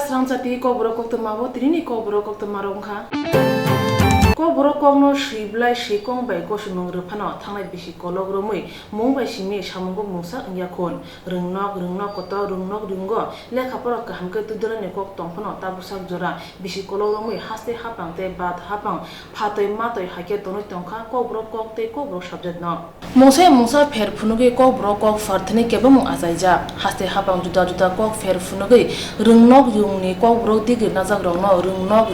Srangchati ko borok kok tmabo trini ko borok kok tmarongkha ko borok kok no shiblai shikong bai ko shimung rphano thangnai bisi kolog romui mungbai simi samungo mungsa angyakhon ringnok koto ringnok ringo lekha pora kahamke tudolane kok tongphano tabusak jora bisi kolog romui haste hapang te bat hapang phatoi matoi hake tonoi tongkha ko borok kok te ko borok subject no mungsa pher phunuge ko borok kok farthani kebamung ajaija haste hapang juda kok pher phunuge ringnok yungni ko borok dige najak rongno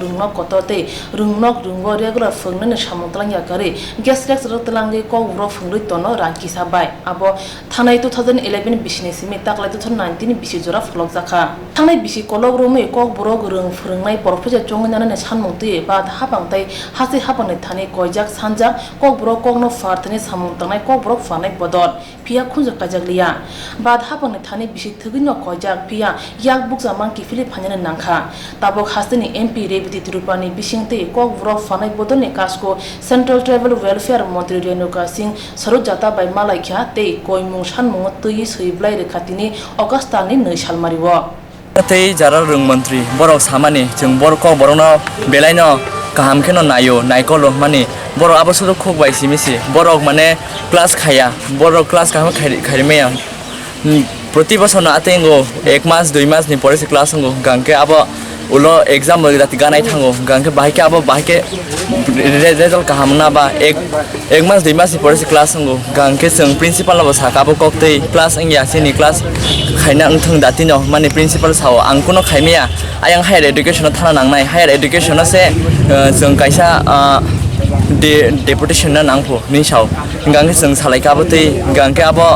ringnok koto te ringnok ringo regular phungnane samungtlang yakari gas rex rotlangi ko borok phungri tono rangki sabai abo thanai 2011 bisini simi taklai 2019 bisi jora phlok jakha thanai bisi kolog romui ko borok rung phungnai porpuje chongnane sanmung tui bat hapang tai hasi hapangni thani koijak sanjak ko borok kokno farthani samungtangnai ko borok fanai bodol pia khunjak kajakliya bat hapangni thani bisi thugino koijak pia yak bukja mangki philip phanyane nangkha tabok hastini mp rebiti trupani bisingte ko borok fanai bodolni kasko central travel welfare mantri renuka singh sarojata bai malaikha tei koimung sanmung tui soiblai rekhatini augustani 2 salmariwo tei jaral rung mantri borok samani jeng borok ko borokno belaino kaham kheno nayo naikolo mani borok abosudo khok bai simisi borok mane class khaya borok class kaham khaimeya proti bosor na atengo 1 mas 2 mas ni pore se class ngo gangke abo ulo exam rati ganai thango gangke bahike abo bahike result kaham na ba 1 mas 2 mas ni pore se class ngo gangke seng principal abo saka abo koktei class angya sini class khaina ngthung datino mani principal sao angkuno khaimeya ayang higher education thana nangnai higher education se jeng kaisa deputation na nangpho ni sao gangke seng salai ka botei gangke abo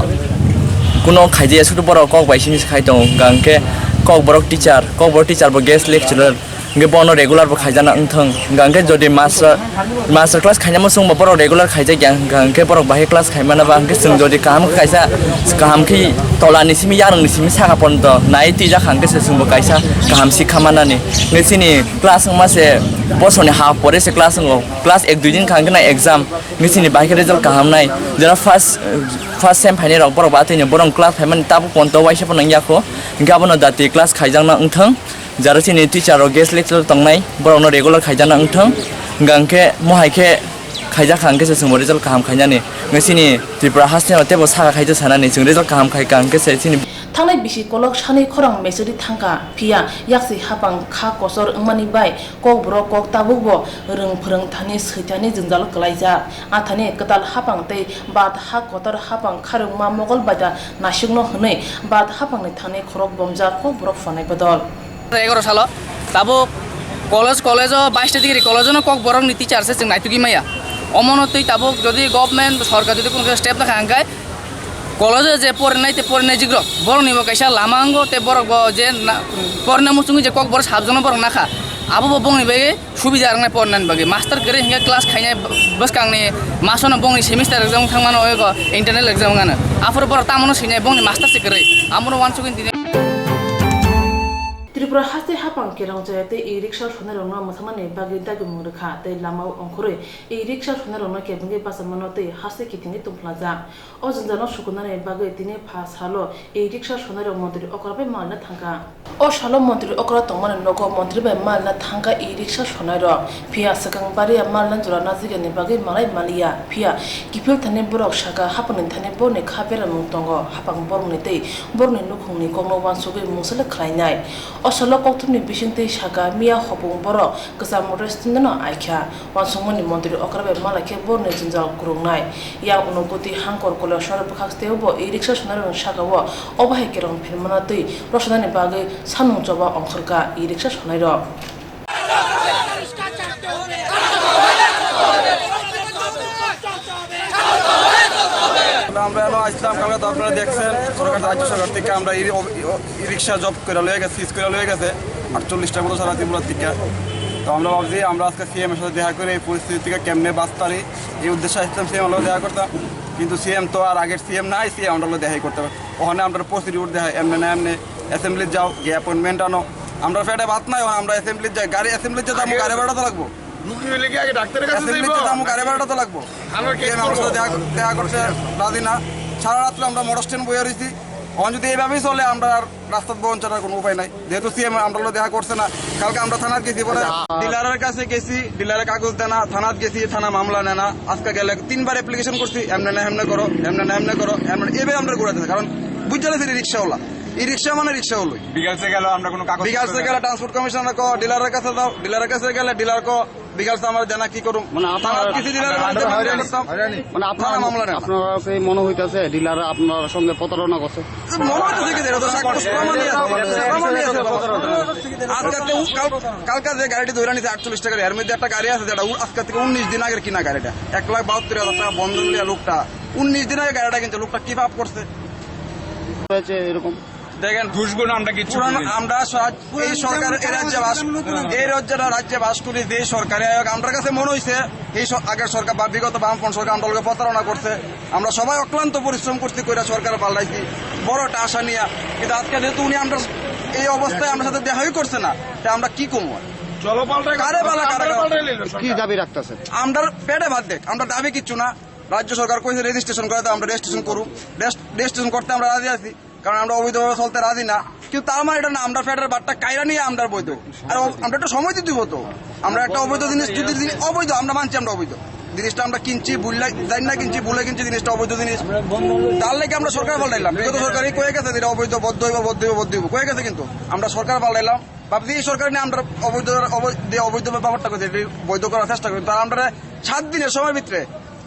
kuno khaije sutu borok kok baisini khai tong gangke kok borok teacher bo guest lecturer nge bono regular bo khaijana ngthang gangke jodi master class khaina mosung bo borok regular khaije gangke borok bahe class khaimana ba gangke sung jodi kaham kaisa kaham ki tolani simi yarang ni simi saka ponto nai tija khangke sung bo kaisa kaham sikhamana ni nge sini class ma se bosoni half pore se class ngo class 1 2 din khangke na exam nge sini bahe result kaham nai jara first sem phaine rok borok ba tini borong class phaiman tabu ponto waisa ponang yakho gabono dati class khaijangna ngthang jara sini teacher guest lecturer tongnai borokno regular khaijana ngthang gangke mohaike khaija khangke se sung result kaham khainani ngesini tripura hasteo tebo saka khaija sanani sung result kaham khai gangke se sini thangnai bisi kolok sani khorang mesori thangka pia yaksi hapang kha kosor ngmani bai kok borok kok tabukbo rung phurung thani sweitani jingjal klaija athani katal hapang tei bat ha kotor hapang kharung ma mogol bada nasugno hnei bat hapang ni thani khorok bomja kok borok fanai bodol 11 সাল তাবো college 22 degree কলেজনো cock বরং নীতি চারছে जों নাইতুকি মাইয়া অমনতই তাবো যদি government সরকার যদি কোন step না খাঙ্গায় কলেজে যে পড়নাই জিগ্র বরং নিব কাইসা লামাঙ্গো তে বরং যে পড়না মুচুঙ্গি যে কক বড় সাবজন বরং নাখা আবো বংনি বে সুবিধা রাংনাই পড়নান বাগে মাস্টার করে হিঙ্গা ক্লাস খাইনাই বস kangni মাসনো বংনি semester exam थांमानो ओइगो internal exam गानो आफर बर तामनो सिनाय बंनि मास्टार से करे आमनो वानसुगिन दिने Tripura haste hapang kerang jayate e-rickshaw shonarongna muthamani bagi dagi mungrekha tei lamao ongkhore e-rickshaw shonarongna kebungi basamano tei haste kitingi tumplaja o jinjano sukunani bagi tini phas halo e-rickshaw shonarong mantri okrabe malna thangka o shalo mantri okra tongmani nogo mantri bai malna thangka e-rickshaw shonaro pia sakang baria malna jorana jigani bagi malai malia pia kipil thani borok saka hapani thani borni khabera mungtongo hapang borni tei borni nukhungni kongno wansugi musale khlainai osolo koktumni bisingte saka mia hopung boro kesam restaurant aikha wansongmani mantri okrabe malake borni jinjal kurungnai ya unogoti hangkor kola shor bukhakteo bo e-rickshaw shonarong saka wo obahe kerong phirmana tei rosnani bagi sanung choba ongkhorka e-rickshaw shonairo আমরা আসলাম কালকে তো আপনারা দেখছেন সরকার রাজ্য সরকার থেকে আমরা e-rickshaw job করে লয়ে গেছে সিজ করে লয়ে গেছে 48টার মতো সারা ত্রিপুরার থেকে তো আমরা ভাবছি আমরা আজকে সিএমের সাথে দেখা করে এই পরিস্থিতি থেকে কেমনে বাঁচতে পারি এই উদ্দেশ্যে আসতাম সিএম আমরা দেখা করতাম কিন্তু সিএম তো আর আগের সিএম নাই সিএম আমরা দেখাই করতে হবে ওখানে আমরা প্রসিডিউর দেখাই এমনি না এমনি অ্যাসেম্বলি যাও গিয়ে অ্যাপয়েন্টমেন্ট আনো আমরা পেটে ভাত নাই আমরা অ্যাসেম্বলি যাই গাড়ি অ্যাসেম্বলি যেতে আমি গাড়ি ভাড়া তো লাগবো গাড়ি ভাড়াটা তো লাগবো দেখা করতে রাজি না সারা রাত্রে আমরা মোটর স্ট্যান্ড বইয়া রয়েছি এখন যদি এইভাবেই চলে আমরা আর রাস্তা বহন ছাড়ার কোনো উপায় নাই, যেহেতু সিএম আমরা দেখা করছে না। কালকে আমরা থানার গেছি, পরে ডিলারের কাছে গেছি, ডিলারের কাগজ দেয় না, থানাত গেছি, থানা মামলা নেয় না। আজকে গেলে 3বার অ্যাপ্লিকেশন করছি, এমনে না এমনে করো, এমনে না এমনে করো, এমনে এভাবে আমরা ঘুরাতেছি। কারণ বুঝতে পারছি রিক্সাওয়ালা, এই রিক্সা মানে রিক্সা হলো। বিকালসে গেল আমরা কোনো কাগজ বিকালসে গেলে ট্রান্সপোর্ট কমিশনার কো ডিলারের কাছে দাও, ডিলারের কাছে গেলে ডিলার কো বিকালসে আমার জানা কি করুম, মানে থানাত কিছু ডিলারের কাছে করতাম, মানে থানা মামলা নেয় না। আপনার কাছে মনে হইতেছে ডিলার আপনার সঙ্গে প্রতারণা করছে? মনে হচ্ছে কি এটা তো সাক্ষ্য প্রমাণই আছে, প্রমাণই আছে বাবা। আজকে কালকে যে গাড়িটি ধরে নিছে 48 টাকা, এর মধ্যে একটা গাড়ি আছে যেটা আজকে থেকে 19 দিন আগের কিনা গাড়িটা, 1,72,000 টাকা বন্ধন লিয়া লোকটা 19 দিন আগে গাড়িটা কিনছে। লোকটা কি পাপ করছে হয়েছে এরকম? দেখেন, ঘুষগুলো আমরা কিছু আমরা এই সরকার এই রাজ্যে বাস করি, যে সরকারি আয়োগ আমার কাছে মনে হয়েছে এই আগের সরকার বা বিগত বামপন্থী সরকার আমরা প্রতারণা করছে। আমরা সবাই অক্লান্ত পরিশ্রম করছি, কইরা সরকার পাল্টাইছি বড় একটা আশা নিয়ে। কিন্তু আজকে যেহেতু উনি আমরা এই অবস্থায় আমার সাথে দেখাই করছে না, তা আমরা কি কমবো? কারে পালা কি দাবি রাখতেছে? আমরা পেটে ভাত দেখ, আমরা দাবি কিচ্ছু না। রাজ্য সরকার কইছে রেজিস্ট্রেশন করাতে, আমরা রেজিস্ট্রেশন করুন, রেজিস্ট্রেশন করতে আমরা রাজি আছি, কারণ আমরা অবৈধভাবে চলতে রাজি না। কিন্তু তার মানে এটা না আমরা ফেডারেল বাটটা কাইরা নিয়ে আমরা বৈধ, আর আমরা একটা সময় দিতে হতো। আমরা একটা অবৈধ জিনিস যদি অবৈধ আমরা মানছি, আমরা অবৈধ জিনিসটা আমরা কিনছি, জানি না কিনছি, ভুলে কিনছি জিনিসটা অবৈধ জিনিস, তার লেগে আমরা সরকার পাল্টাইলাম। বিগত সরকারই কয়ে গেছে যেটা অবৈধ, বদ্ধ হইব, বদ্ধ হইব, বদ্ধ হইব কয়ে গেছে, কিন্তু আমরা সরকার পাল্টাইলাম। ভাবছি এই সরকার নিয়ে আমরা অবৈধ ব্যাপারটা করছি, বৈধ করার চেষ্টা করি। তারা আমরা 7 দিনের সময়ের ভিতরে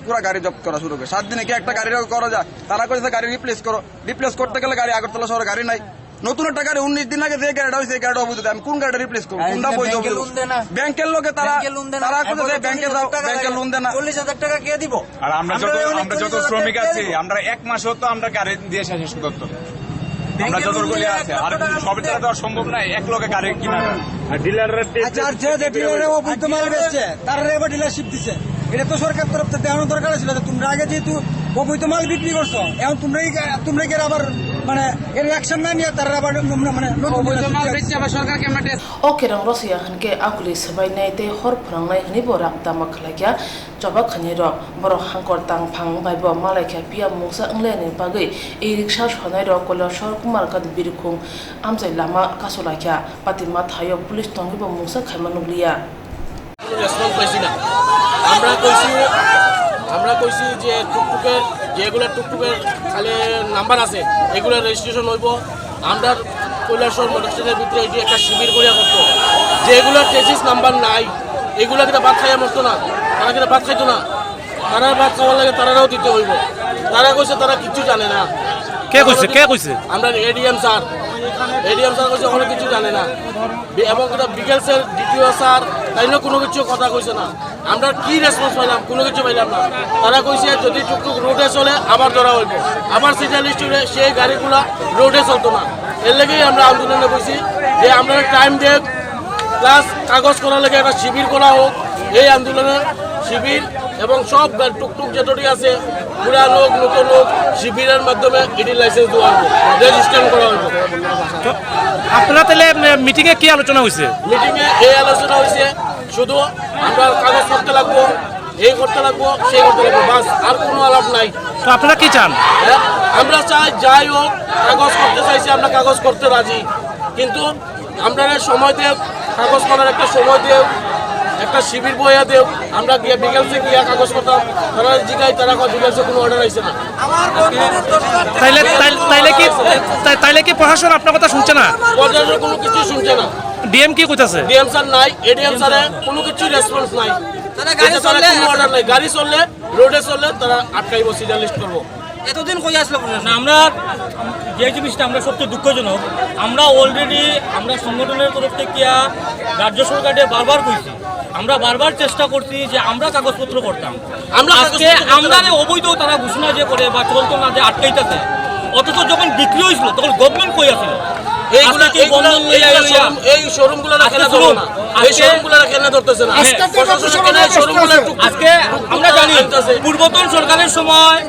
পুরো গাড়ি জব্দ করা শুরু করে। 7 দিনে কি একটা গাড়ি করা যায়? তারা করেছে গাড়ি রিপ্লেস করো, রিপ্লেস করতে গেলে গাড়ি আগরতলা শহরে গাড়ি নাই, নতুন একটা গাড়ি 19 দিন আগে যে গাড়িটা হয়েছে, গাড়িটা অবৈধ। আমি কোন গাড়িটা রিপ্লেস করবো? কোনটা বৈধ? ব্যাংকের লোকে তারা ব্যাংকে দাও, ব্যাংকের লোন দেয় না। 40,000 টাকা কে দিব? আর আমরা যত শ্রমিক আছি, আমরা 1 মাসও তো আমরা গাড়ি দিয়ে শেষ করতে, আমরা যতগুলি আছে আর সব টাকা দেওয়া সম্ভব নাই, এক লোকে গাড়ি কিনা। আর ডিলাররা যে ডিলারে অবৈধ মাল বেচছে তারা এবার ডিলারশিপ দিছে, এটা তো সরকার তরফ থেকে দেওয়ানোর দরকার ছিল। তোমরা আগে যেহেতু অবৈধ মাল বিক্রি করছো, এখন তোমরা কি আবার মানে এর অ্যাকশন না নিয়ে তারা আবার মানে অবৈধ মাল বেচছে আবার সরকারকে আমরা Okay, rang Rosia hanke akuli sabai nai te hor phrang nai hni bo rak ta makhlakya joba khani ro boro hangkor tang phang bai bo malakya pia musa angle ne bagai e rickshaw shonai ro kola shor kumar kad birkhung amjai lama kasolakya patima thayo police tongi bo musa khaimanuglia response পাইছি না। আমরা কইছি যে টুকটুকের যেগুলো টুকটুকের খালি number আছে এগুলো registration হইব। আমরা কৈলাসর মোটরসাইকেলের ভিতরে এটি একটা শিবির করিয়া করতো, যেগুলো টেসিস নাম্বার নাই এগুলো কিন্তু ভাত খাইয়া মরতো না, তারা কিন্তু ভাত খাইতো না। তারা ভাত খাওয়ার লাগে তারাও দিতে হইব। তারা কইছে তারা কিচ্ছু জানে না। কে কইছে? আমরা এডিএম স্যার কইছে ওখানে কিছু জানে না, এবং বিকেলসের দ্বিতীয় স্যার তাইলে কোনো কিছু কথা কইছে না। আমরা কি রেসপন্স পাইলাম? কোনো কিছু পাইলাম না। তারা কইছে যদি টুকটুক রোডে চলে আবার ধরা হইব, আবার সিরিয়াল লিস্টে সেই গাড়িগুলা রোডে চলতো না। এর লেগেই আমরা আন্দোলনে বসি যে আমরা টাইম দেব, প্লাস কাগজ করার লেগে একটা শিবির করা হোক। এই আন্দোলনে শিবির এবং সব টুকটুক যেটি আছে পুরা লোক নতুন লোক শিবিরের মাধ্যমে ইডি লাইসেন্স দেওয়া হবে, রেজিস্ট্রেশন করা হবে। আপনারা তাহলে মিটিংয়ে কি আলোচনা হয়েছে? মিটিংয়ে এই আলোচনা হয়েছে শুধু আমরা কাগজ করতে লাগবো, এই করতে লাগবো, সেই করতে লাগবো, বাস আর কোনো আলাপ নাই। তো আপনারা কি চান? আমরা চাই যাই হোক কাগজ করতে চাইছি, আমরা কাগজ করতে রাজি, কিন্তু আমরা সময় দেব, কাগজ করার একটা সময় দেব, একটা শিবির বইয়া দেব। আমরা গিয়ে বিকেলসে গিয়া কাগজ করতাম, তারা জিগাই তারা বিকেলসে কোনো অর্ডার আইছে না। তাইলে কি প্রশাসন আপনার কথা শুনছে না? প্রশাসন কোনো কিছু শুনছে না। ডিএম কি কইতাছে? ডিএম স্যার নাই, এডিএম স্যারের কোনো কিছু রেসপন্স নাই। কোনো অর্ডার নাই, গাড়ি চললে রোডে চললে তারা আটকাইব, সিরিয়াল লিস্ট করবো। এতদিন কই আসলো না, আমরা যে জিনিসটা আমরা সবচেয়ে দুঃখজনক, আমরা অলরেডি আমরা সংগঠনের তরফ থেকে রাজ্য সরকারকে বারবার কইছি, আমরা বারবার চেষ্টা করছি যে আমরা কাগজপত্র করতাম। আজকে আমরা অবৈধ তারা ঘোষণা যে করে বা চলতো না যে আটকাইতেছে, অথচ যখন বিক্রি হয়েছিল তখন গভর্নমেন্ট কই আছিল। আজকে আমরা জানি পূর্বতন সরকারের সময়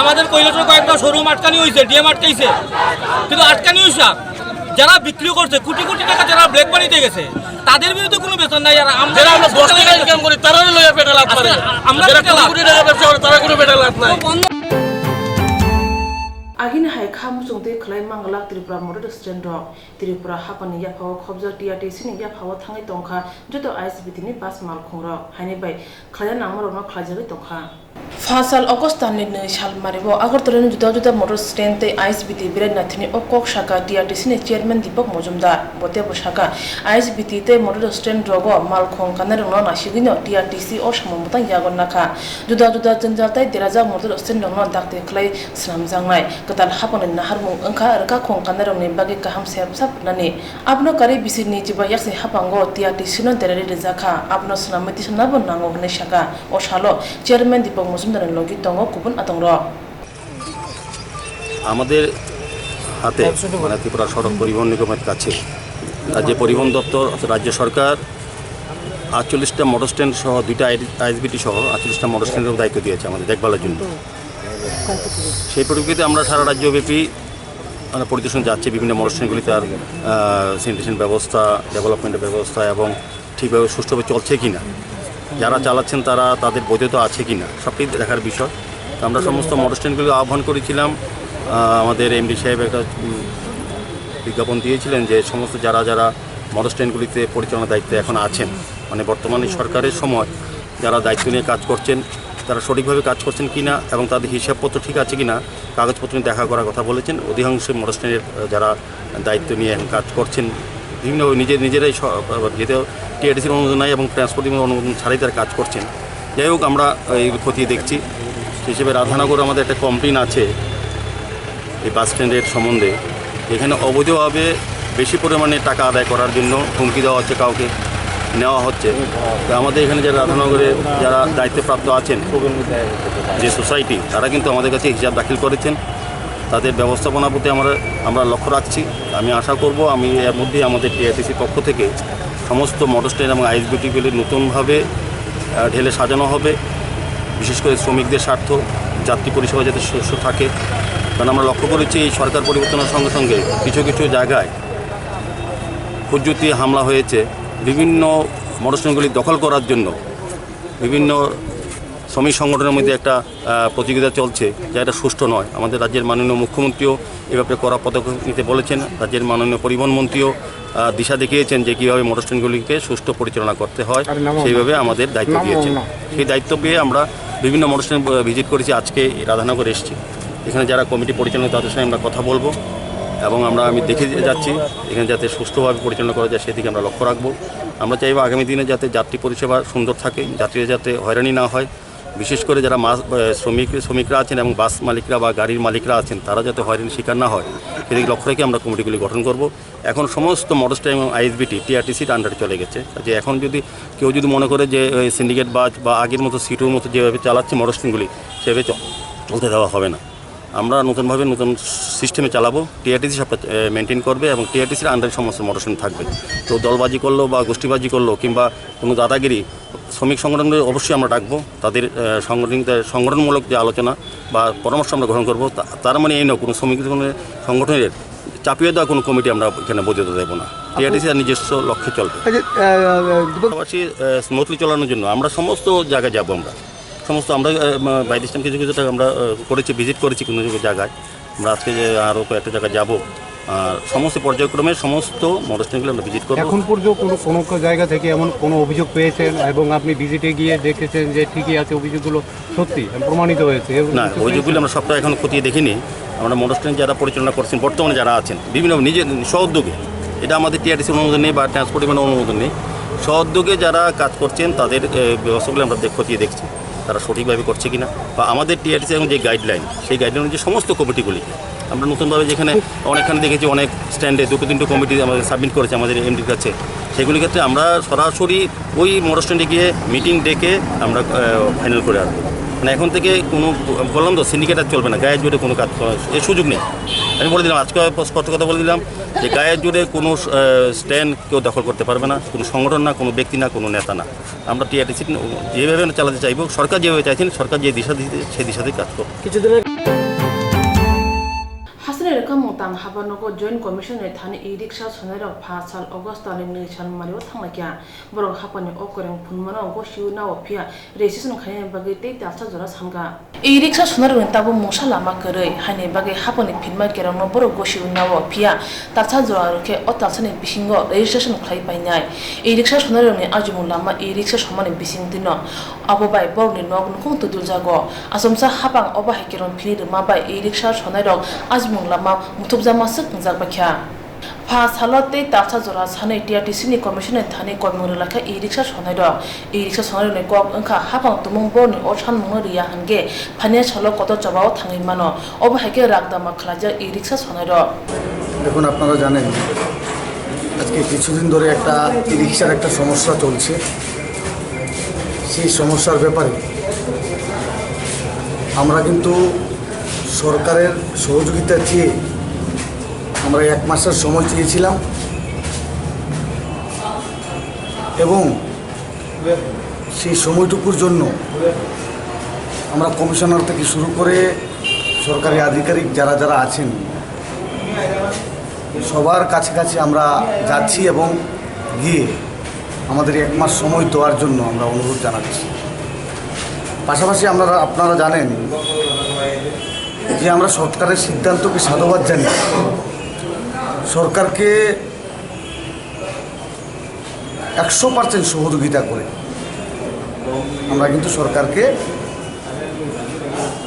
আমাদের কৈলাসের কয়েকটা শোরুম আটকানি হয়েছে, ডিএম আটকাইছে, কিন্তু আটকানি হয়েছে যারা বিক্রি করছে কোটি কোটি টাকা, যারা ব্ল্যাক মানিতে গেছে তাদের বিরুদ্ধে কোনো বেতন নাই। আর আমরা agin hai kham chung de khlai mangalak Tripura Motor Stand Rock, Tripura Hapani Yapao Kobza TRTC ni Yapao Tangai Tongka, Joto ISBT ni Bas Malkhongra, Hani by Klayan Amaro Klajari Tongka. Fasal Augustan ni Shal Maribo, Agartoran Juda Motor Stand, the ISBT Bread Natini Okok Shaka, TRTC ni Chairman Deepak Mojumdar, Botebo Shaka, ISBT te Motor Stand Rogo, Malkhon, Kanarona, Shigino, TRTC or Shamotan Yagonaka, Juda Janjata, Deraza Motor Stand on Dr. Clay Slam Zangai, Katal Hapon in Naharmu, Unka, Rakon, Kanaroni, Bagi Kaham Sap Nani, Abno Kari Bisini Jibayasi Hapango, TRTC no Terry Zaka, Abno Slamati Nabonango Neshaka, Oshalo, Chairman Deepak Mojumdar and Logitongo, Kupun Atongro. আমাদের হাতে মানে ত্রিপুরা সড়ক পরিবহন নিগমের কাছে রাজ্য পরিবহন দপ্তর রাজ্য সরকার 48টা মোটর স্ট্যান্ড সহ 2টা আইএসবিটি সহ 48টা মোটর স্ট্যান্ডের দায়িত্ব দিয়েছে আমাদের দেখভালের জন্য। সেই পরিপ্রেক্ষিতে আমরা সারা রাজ্যব্যাপী মানে পরিদর্শন যাচ্ছে বিভিন্ন মোটর স্ট্যান্ডগুলিতে আর স্যানিটেশন ব্যবস্থা, ডেভেলপমেন্টের ব্যবস্থা এবং ঠিকভাবে সুষ্ঠুভাবে চলছে কিনা, যারা চালাচ্ছেন তারা তাদের বৈধতা আছে কিনা সবটাই দেখার বিষয়। তো আমরা সমস্ত মোটর স্ট্যান্ডগুলিকে আহ্বান করেছিলাম, আমাদের এমডি সাহেব একটা বিজ্ঞাপন দিয়েছিলেন যে সমস্ত যারা মোটর স্ট্যান্ডগুলিতে পরিচালনার দায়িত্বে এখন আছেন, মানে বর্তমানে সরকারের সময় যারা দায়িত্ব নিয়ে কাজ করছেন তারা সঠিকভাবে কাজ করছেন কিনা এবং তাদের হিসাবপত্র ঠিক আছে কিনা কাগজপত্র নিয়ে দেখা করার কথা বলেছেন। অধিকাংশ মোটর স্ট্যান্ডের যারা দায়িত্ব নিয়ে এখন কাজ করছেন বিভিন্ন নিজেরাই যেহেতু টিআরটিসির অনুমোদন নাই এবং ট্রান্সপোর্ট অনুমোদন ছাড়াই তারা কাজ করছেন। যাই হোক আমরা এই খতিয়ে দেখছি। সেই হিসেবে রাধানগর আমাদের একটা কমপ্লেন আছে এই বাস স্ট্যান্ডের সম্বন্ধে, এখানে অবৈধভাবে বেশি পরিমাণে টাকা আদায় করার জন্য হুমকি দেওয়া হচ্ছে, কাউকে নেওয়া হচ্ছে। তো আমাদের এখানে যারা রাধানগরে যারা দায়িত্বপ্রাপ্ত আছেন যে সোসাইটি, তারা কিন্তু আমাদের কাছে হিসাব দাখিল করেছেন। তাদের ব্যবস্থাপনার প্রতি আমরা লক্ষ্য রাখছি। আমি আশা করব আমি এর মধ্যেই আমাদের টিআরটিসির পক্ষ থেকে সমস্ত মোটর স্ট্যান্ড এবং আইএসবিটিগুলি নতুনভাবে ঢেলে সাজানো হবে, বিশেষ করে শ্রমিকদের স্বার্থ, যাত্রী পরিষেবা যাতে সুস্থ থাকে। কারণ আমরা লক্ষ্য করেছি এই সরকার পরিবর্তনের সঙ্গে সঙ্গে কিছু জায়গায় হুজ্জুতি হামলা হয়েছে, বিভিন্ন মোটর স্ট্যান্ডগুলি দখল করার জন্য বিভিন্ন শ্রমিক সংগঠনের মধ্যে একটা প্রতিযোগিতা চলছে, যা এটা সুষ্ঠু নয়। আমাদের রাজ্যের মাননীয় মুখ্যমন্ত্রীও এ ব্যাপারে কড়া পদক্ষেপ নিতে বলেছেন, রাজ্যের মাননীয় পরিবহন মন্ত্রীও দিশা দেখিয়েছেন যে কীভাবে মোটর স্ট্যান্ডগুলিকে সুষ্ঠু পরিচালনা করতে হয়, সেইভাবে আমাদের দায়িত্ব দিয়েছেন। সেই দায়িত্ব পেয়ে আমরা বিভিন্ন মোটর স্ট্যান্ড ভিজিট করেছি, আজকে রাধানগর এসেছি। এখানে যারা কমিটি পরিচালনা তাদের সঙ্গে আমরা কথা বলবো এবং আমি দেখে যাচ্ছি এখানে যাতে সুষ্ঠুভাবে পরিচালনা করা যায় সেদিকে আমরা লক্ষ্য রাখবো। আমরা চাইব আগামী দিনে যাতে যাত্রী পরিষেবা সুন্দর থাকে, যাত্রীরা যাতে হয়রানি না হয়, বিশেষ করে যারা শ্রমিকরা আছেন এবং বাস মালিকরা বা গাড়ির মালিকরা আছেন তারা যাতে হয়রানির শিকার না হয় সেদিকে লক্ষ্য রেখে আমরা কমিটিগুলি গঠন করব। এখন সমস্ত মোটর স্ট্যান্ড এবং আইএসবিটি টিআরটিসির আন্ডারে চলে গেছে। যে এখন কেউ যদি মনে করে যে সিন্ডিকেট বাস বা আগের মতো সিটুর মতো যেভাবে চালাচ্ছে মোটর স্ট্যান্ডগুলি সেভাবে চলতে দেওয়া হবে না। আমরা নতুনভাবে নতুন সিস্টেমে চালাবো, টিআরটিসি সবটা মেনটেন করবে এবং টিআরটিসির আন্ডারে সমস্ত মোটর স্ট্যান্ড থাকবে। তো দলবাজি করলো বা গোষ্ঠীবাজি করলো কিংবা কোনো দাদাগিরি, শ্রমিক সংগঠনকে অবশ্যই আমরা ডাকবো, তাদের সংগঠনমূলক যে আলোচনা বা পরামর্শ আমরা গ্রহণ করবো। তার মানে এই নয় কোনো শ্রমিক সংগঠনের চাপিয়ে দেওয়া কোনো কমিটি আমরা এখানে বৈধতা দেবো না। টিআরটিসি তার নিজস্ব লক্ষ্যে চলবে। পাশাপাশি স্মুথলি চালানোর জন্য আমরা সমস্ত জায়গায় যাবো। আমরা বাইরে কিছু আমরা করেছি, ভিজিট করেছি কোনো জায়গায়। আমরা আজকে আরও কয়েকটা জায়গায় যাবো আর সমস্ত পর্যায়ক্রমে সমস্ত মোটর স্ট্যান্ডগুলো আমরা ভিজিট করবো। এখন পর্যন্ত কোনো জায়গা থেকে এমন কোনো অভিযোগ পেয়েছেন এবং আপনি ভিজিটে গিয়ে দেখেছেন যে ঠিকই আছে, অভিযোগগুলো সত্যি প্রমাণিত হয়েছে? না, অভিযোগগুলো আমরা সবটা এখন খতিয়ে দেখিনি। আমরা মোটর স্ট্যান্ড যারা পরিচালনা করছেন বর্তমানে যারা আছেন বিভিন্ন নিজের স্ব-উদ্যোগে, এটা আমাদের টিআরটিসির অনুমোদন নেই বা ট্রান্সপোর্ট অনুমোদন নেই, স্ব-উদ্যোগে যারা কাজ করছেন তাদের ব্যবস্থাগুলো আমরা খতিয়ে দেখছি তারা সঠিকভাবে করছে কিনা, বা আমাদের টিআরটিসি এবং যে গাইডলাইন সেই গাইডলাইন যে সমস্ত কমিটিগুলি আমরা নতুনভাবে যেখানে অনেকখানে দেখেছি অনেক স্ট্যান্ডে 2-3টো কমিটি আমাদের সাবমিট করেছে আমাদের এমডির কাছে, সেগুলির ক্ষেত্রে আমরা সরাসরি ওই মোটর স্ট্যান্ডে গিয়ে মিটিং ডেকে আমরা ফাইনাল করে আসবো। মানে এখন থেকে কোনো বললাম তো সিন্ডিকেট আর চলবে না, গায়ের জোরে কোনো কাজ করার এই সুযোগ নেই। আমি বলে দিলাম, আজকে স্পষ্ট কথা বলে দিলাম যে গায়ের জোরে কোনো স্ট্যান্ড কেউ দখল করতে পারবে না, কোনো সংগঠন না, কোনো ব্যক্তি না, কোনো নেতা না। আমরা টিআরটিসি যেভাবে চালাতে চাইব, সরকার যেভাবে চাইছেন, সরকার যে দিশা দিতে সেই দিশাতেই কাজ করব। হাসিনা রেখা মতাং হাবানগর জয়েন্ট কমিশনের থানি ই রিক্সা সনাইরক 5 সাল অগস্ট তারিখ সানমারিও থাंलायखिया বরং হাপানি অকরেং ফুনমানো গসিউ নাও फिया रेजिस्ट्रेशन खायनि बागै ते दासा जरा सानगा इ रिक्सा सनाइरक ताबो मुसा लामा गरै हानि बागै हापानि फिनमा केरावनो बर गसिउ नाव फिया दासा जरा रखे अ दासानि बिसिंगो रेजिस्ट्रेशन खाय पाइनाय इ रिक्सा सनाइरकनि आजुमु लामा इ रिक्सा समानि बिसिं दिनो आबोबाय बरनि नग नखं तुदुल जागो असमसा हापां अबा हेकेरन फिनि माबाय इ रिक्सा सनाइरक आजुमु लामा मुथुबजामासो खंजाकबाख्या फा सालते दासा जरा सानै टिआरटीसी कमिशनर थाने कयमंग लाखा इ रिक्सा सनाइरक इ रिक्सा सनाइरकनि कक ओंखा हापां तुमुं बरनि अ सानमुंग रिया हानगे फानिया साल कत जबाव थाङै मानो अबा हेके रागदामा खलाजा इ रिक्सा सनाइरक দেখুন আপনারা জানেন আজকে কিছুদিন ধরে একটা ই রিক্সার একটা সমস্যা চলছে সেই সমস্যার ব্যাপারে আমরা কিন্তু সরকারের সহযোগিতা চেয়ে আমরা 1 মাসের সময় চেয়েছিলাম এবং সেই সময়টুকুর জন্য আমরা কমিশনার থেকে শুরু করে সরকারি আধিকারিক যারা যারা আছেন সবার কাছে কাছে আমরা যাচ্ছি এবং গিয়ে আমাদের 1 মাস সময় দেওয়ার জন্য আমরা অনুরোধ জানাচ্ছি। পাশাপাশি আপনারা জানেন যে আমরা সরকারের সিদ্ধান্তকে সাধুবাদ জানি, সরকারকে 100% সহযোগিতা করে আমরা কিন্তু সরকারকে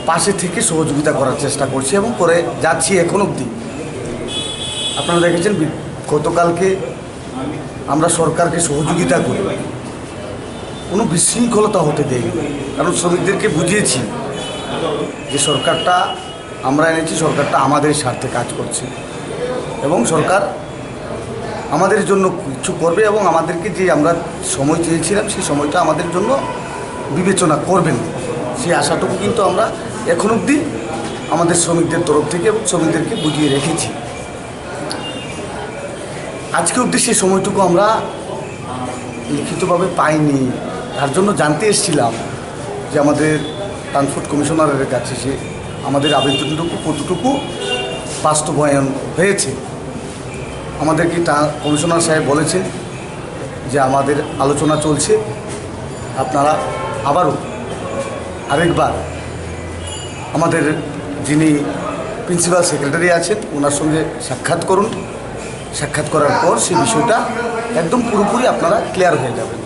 পাশে থেকে সহযোগিতা করার চেষ্টা করছি এবং করে যাচ্ছি এখন অবধি। আপনারা দেখেছেন গতকালকে আমরা সরকারকে সহযোগিতা করি, কোনো বিশৃঙ্খলতা হতে দেই, কারণ শ্রমিকদেরকে বুঝিয়েছি যে সরকারটা আমরা এনেছি, সরকারটা আমাদের স্বার্থে কাজ করছে এবং সরকার আমাদের জন্য কিছু করবে এবং আমাদেরকে যে আমরা সময় চেয়েছিলাম সেই সময়টা আমাদের জন্য বিবেচনা করবেন, সেই আশাটুকু কিন্তু আমরা এখন অবধি আমাদের শ্রমিকদের তরফ থেকে এবং শ্রমিকদেরকে বুঝিয়ে রেখেছি। আজকে অবধি সেই সময়টুকু আমরা লিখিতভাবে পাইনি, তার জন্য জানতে এসেছিলাম যে আমাদের ট্রান্সপোর্ট কমিশনারের কাছে সে আমাদের আবেদনটুকু কতটুকু বাস্তবায়ন হয়েছে। আমাদেরকে কমিশনার সাহেব বলেছেন যে আমাদের আলোচনা চলছে, আপনারা আবারও আরেকবার আমাদের যিনি প্রিন্সিপাল সেক্রেটারি আছেন ওনার সঙ্গে সাক্ষাৎ করুন, সাক্ষাৎ করার পর সেই বিষয়টা একদম পুরোপুরি আপনারা ক্লিয়ার হয়ে যাবেন,